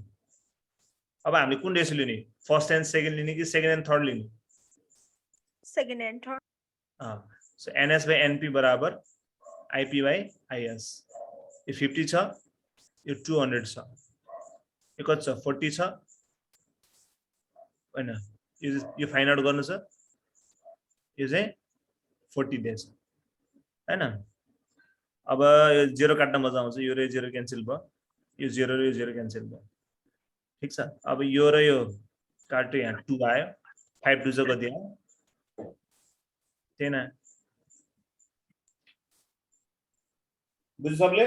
अब हामीले कुन रेशियो लिने फर्स्ट एन्ड सेकेन्ड लिने कि सेकेन्ड एन्ड थर्ड लिने Second and third. So NS/NP बराबर IP/IS यो 50 छ यो 200 छ यो कति छ 40 छ हैन यो फाइन्ड आउट गर्नु छ यो चाहिँ 40 दिएछ हैन अब यो जेरो काट्न मजा आउँछ यो र जेरो क्यान्सल भयो यो जेरो र यो जेरो क्यान्सल भयो ठीक छ अब यो र यो काट्यो यहाँ 2 आयो 5 2 कति आयो 10 आयो बुझ्यो सबले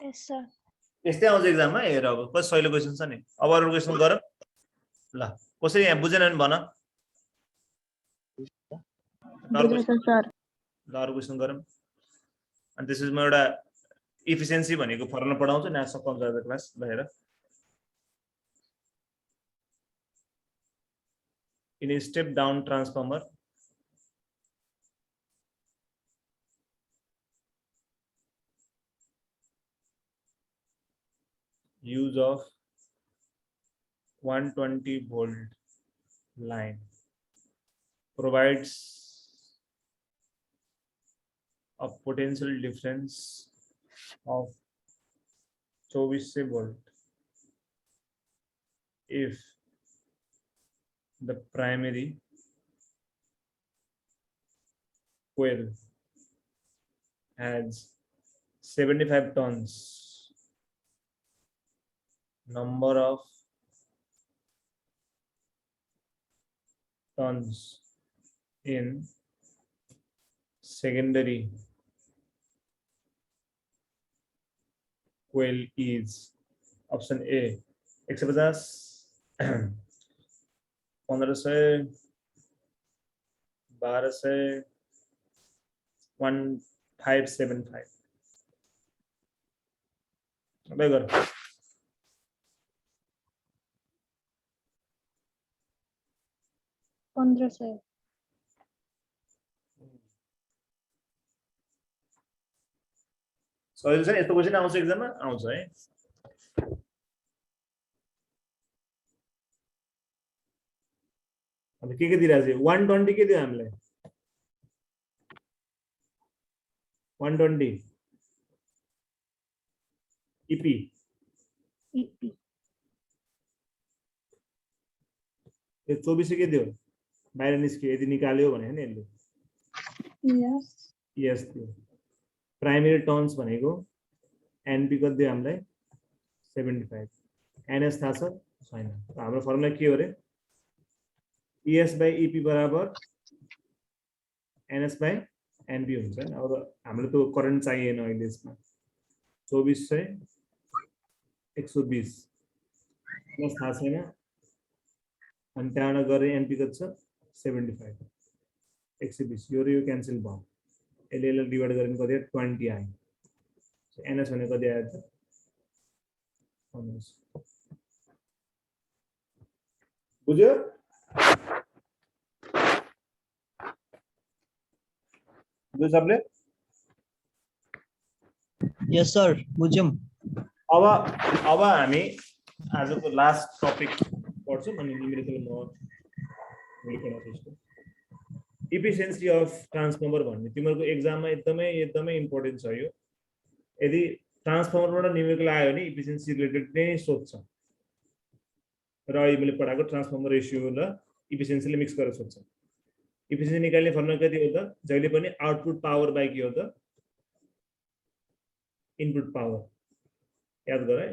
Yes, sir. यस्तै आउँछ एक्जाममा हेर अब कति सजिलो क्वेशन छ नि अब अरु क्वेशन गरौँ ल कसरी यहाँ बुझेन भने भन ल अरु क्वेशन गरौँ अनि त्यसपछि म एउटा इफिसिएन्सी भनेको फर्मुला पढाउँछु न सकाउँछ क्लास ल हेर in a step down transformer use of 120 volt line provides a potential difference of 24 volt if the primary coil has 75 tons. Number of tons in secondary coil is option A 150, 1500, 1200, 1575. अबे कर 1500. सही छ यस्तो question आउँछ एक्जाममा आउँछ है अब के दिइराछ 120 के दियो हामीलाई 120 EP EP. यो 24 के दियो बाहिर निस्क्यो यदि निकाल्यो भने हैन यसले Yes. यस दियो प्राइमरी टर्न्स भनेको एनपी कति दियो हामीलाई 75 एनएस थाहा छ छैन हाम्रो फर्मुला के हो रे ES by EP बराबर NS by NP हुन्छ अब हामीले त्यो करेन्ट चाहिएन अहिले यसमा 24 चाहिँ 120 प्लस थाहा छैन अनि त्यहाँबाट गरे NP कति छ 75 120 यो र यो क्यान्सल भयो यसले डिभाइड गरेर कति 20 आयो सो NS भनेको कति आयो त 1500 बुझ्यो जो सबले Yes, sir. बुझ्यौं. अब हामी आजको लास्ट टपिक पढ्छौं अनि न्यूमेरिकल इफिसिएन्सी अफ ट्रान्सफर्मर भन्ने तिमीहरुको एक्जाममा एकदमै इम्पोर्टेन्ट छ यो यदि ट्रान्सफर्मरबाट न्यूमेरिकल आयो भने इफिसिएन्सी रिलेटेड नै सोध्छ र अहिले मैले पढाएको ट्रान्सफर्मर रेशियो र इफिसिएन्सीले मिक्स गरेर सोध्छ इफिसिएन्सी निकाल्ने फर्मुला कति हो त जहिले पनि आउटपुट पावर बाइ के हो त इनपुट पावर याद गर है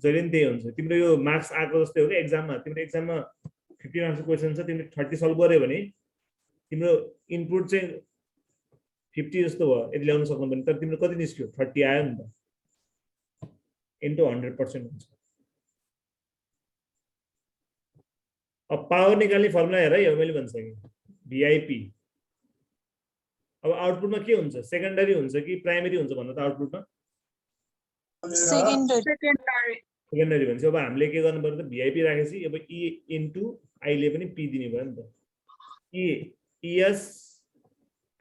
जहिले पनि त्यही हुन्छ तिम्रो यो मार्क्स आएको जस्तै हो के एक्जाममा तिम्रो एक्जाममा 50 मार्क्सको क्वेशन छ तिमीले 30 सल्भ गर्यो भने तिम्रो इनपुट चाहिँ 50 जस्तो भयो यदि ल्याउन सक्नु भने तर तिम्रो कति निस्क्यो 30 आयो नि त इन्टु 100% हुन्छ अब पावर निकाल्ने फर्मुला हेर है मैले भनिसकेँ VIP अब आउटपुटमा के हुन्छ सेकेन्डरी हुन्छ कि प्राइमरी हुन्छ भन्नु त आउटपुटमा सेकेन्डरी भन्छ अब हामीले के गर्नु पर्यो त VIP राखेपछि अब E इन्टु I ले पनि P दिने भयो नि त ES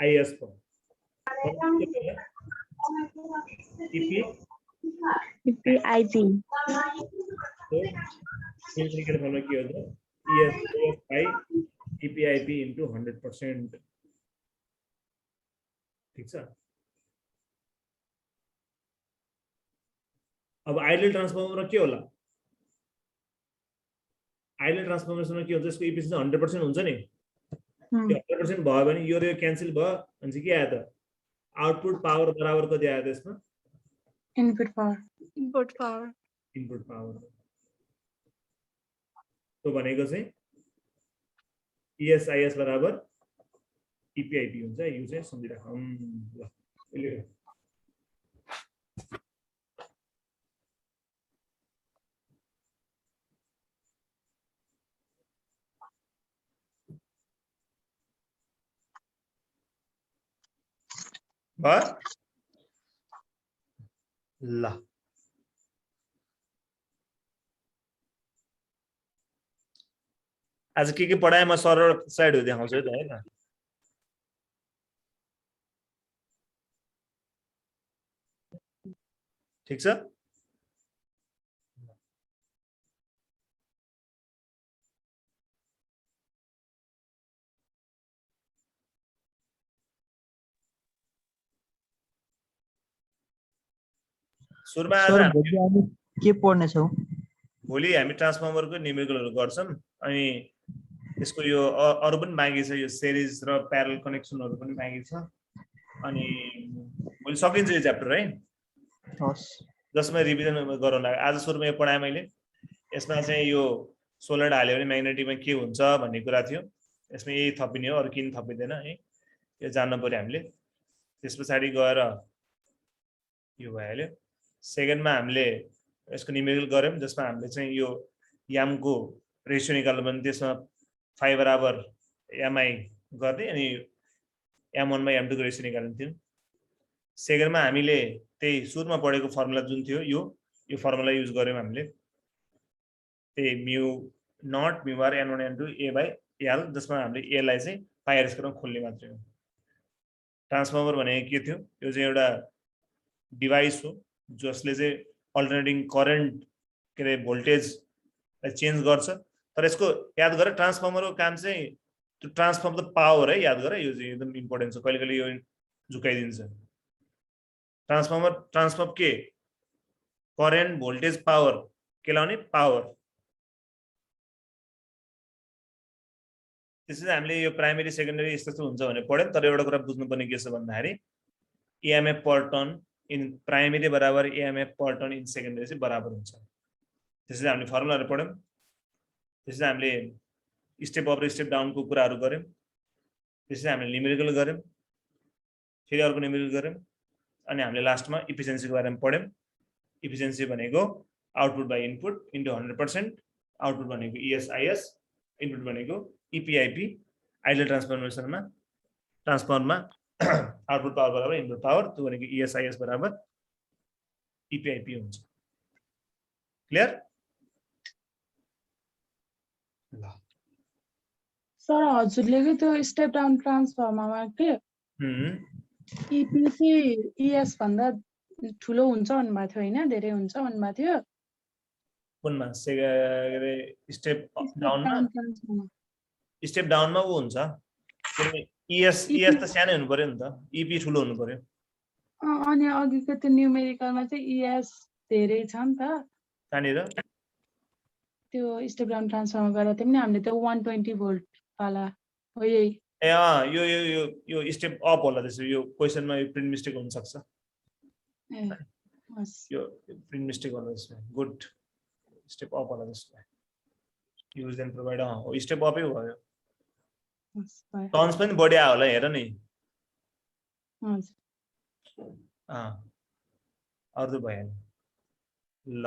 IS भयो EP IP. सिम्प्लिफाइड फर्मुला के हो त ES by EPIP into 100%. ठीक छ अब आइडल ट्रान्सफर्मरमा के होला आइडल ट्रान्सफर्मरमा के हुन्छ यसको इफिसिएन्सी 100% हुन्छ नि 100% भयो भने यो र यो क्यान्सल भयो अनि चाहिँ के आयो त आउटपुट पावर बराबर कति आयो त यसमा Input power. Input power. Input power तो भनेको चाहिँ ESIS बराबर EPIP हुन्छ यो चाहिँ सम्झिराखौँ ल ल आज के पढाए म सरल साइडहरु देखाउँछु है त हैन ठीक छ सुरुमा आज के पढ्ने छौ भोलि हामी ट्रान्सफर्मरको न्यूमेरिकलहरु गर्छौं अनि यसको यो अरु पनि बाँकी छ यो सिरिज र प्यारलल कनेक्सनहरु पनि बाँकी छ अनि मैले सकिन्छ यो च्याप्टर है हस् जसमा रिभिजन गरौँला आज सुरुमा यो पढाएँ मैले यसमा चाहिँ यो सोलर हाल्यो भने म्याग्नेटिकमा के हुन्छ भन्ने कुरा थियो यसमा यही थपिने हो अरु किन थपिदैन है यो जान्न पर्यो हामीले त्यसपछि गएर यो भइहाल्यो सेकेन्डमा हामीले यसको न्युमेरिकल गर्यौं जसमा हामीले चाहिँ यो यामको रेशियो निकाल्नु भने त्यसमा 5 बराबर mi गर्ने अनि m1 मा m2 को रेशियो निकाल्नु थियो सेकेन्डमा हामीले त्यही सुरुमा पढेको फर्मुला जुन थियो यो फर्मुला युज गर्यौं हामीले त्यही म्यु नट म्यु बार n1 n2 a by l जसमा हामीले a लाई चाहिँ पाइ r स्क्वायरमा खोल्ने मात्रै हो ट्रान्सफर्मर भनेको के थियो यो चाहिँ एउटा डिभाइस हो जसले चाहिँ अल्टरनेटिङ करेन्ट के रे भोल्टेजलाई चेन्ज गर्छ तर यसको याद गरेर ट्रान्सफर्मरको काम चाहिँ टु ट्रान्सफर्म द पावर है याद गरेर यो चाहिँ एकदम इम्पोर्टेन्ट छ कहिले कहिले यो झुकाइदिन्छ ट्रान्सफर्म के करेन्ट भोल्टेज पावर के लाउने पावर त्यसैले हामीले यो प्राइमेरी सेकेन्डरी यस्तो हुन्छ भने पढ्यौं तर एउटा कुरा बुझ्नुपर्ने के छ भन्दाखेरि EMF per turn in primary बराबर EMF per turn in secondary चाहिँ बराबर हुन्छ त्यसैले हामीले फर्मुलाहरु पढ्यौं त्यसैले हामीले स्टेप अप र स्टेप डाउन को कुराहरु गर्यौं त्यसैले हामीले न्युमेरिकल गर्यौं फेरि अर्को न्युमेरिकल गर्यौं अनि हामीले लास्टमा इफिसिएन्सीको बारेमा पढ्यौं इफिसिएन्सी भनेको output by input into 100% output भनेको ESIS इनपुट भनेको EPIP आइडल ट्रान्सफर्मरमा आउटपुट पावर बराबर इनपुट पावर त्यो भनेको ESIS बराबर EPIP हुन्छ क्लियर ल सर हजुरले के त्यो स्टेप डाउन ट्रान्सफर्मरमा के EP चाहिँ ES भन्दा ठुलो हुन्छ भन्नुभएको थियो हैन धेरै हुन्छ भन्नुभएको थियो कुनमा स्टेप डाउनमा उ हुन्छ ES त सानो हुनु पर्यो नि त EP ठुलो हुनु पर्यो अनि अघिको त्यो न्युमेरिकलमा चाहिँ ES धेरै छ नि त कहाँनिर त्यो स्टेप डाउन ट्रान्सफर्मर गरेर थियो नि हामीले त्यो 120 भोल्ट वाला हो यही ए यो स्टेप अप होला त्यसो यो क्वेशनमा यो प्रिन्ट मिस्टेक हुन सक्छ यो प्रिन्ट मिस्टेक होला त्यसमा गुड स्टेप अप होला त्यसमा युज एन्ड प्रोवाइड हो स्टेप अपै भयो टर्न्स पनि बढी आयो होला हेर नि हजुर अरु त भएन ल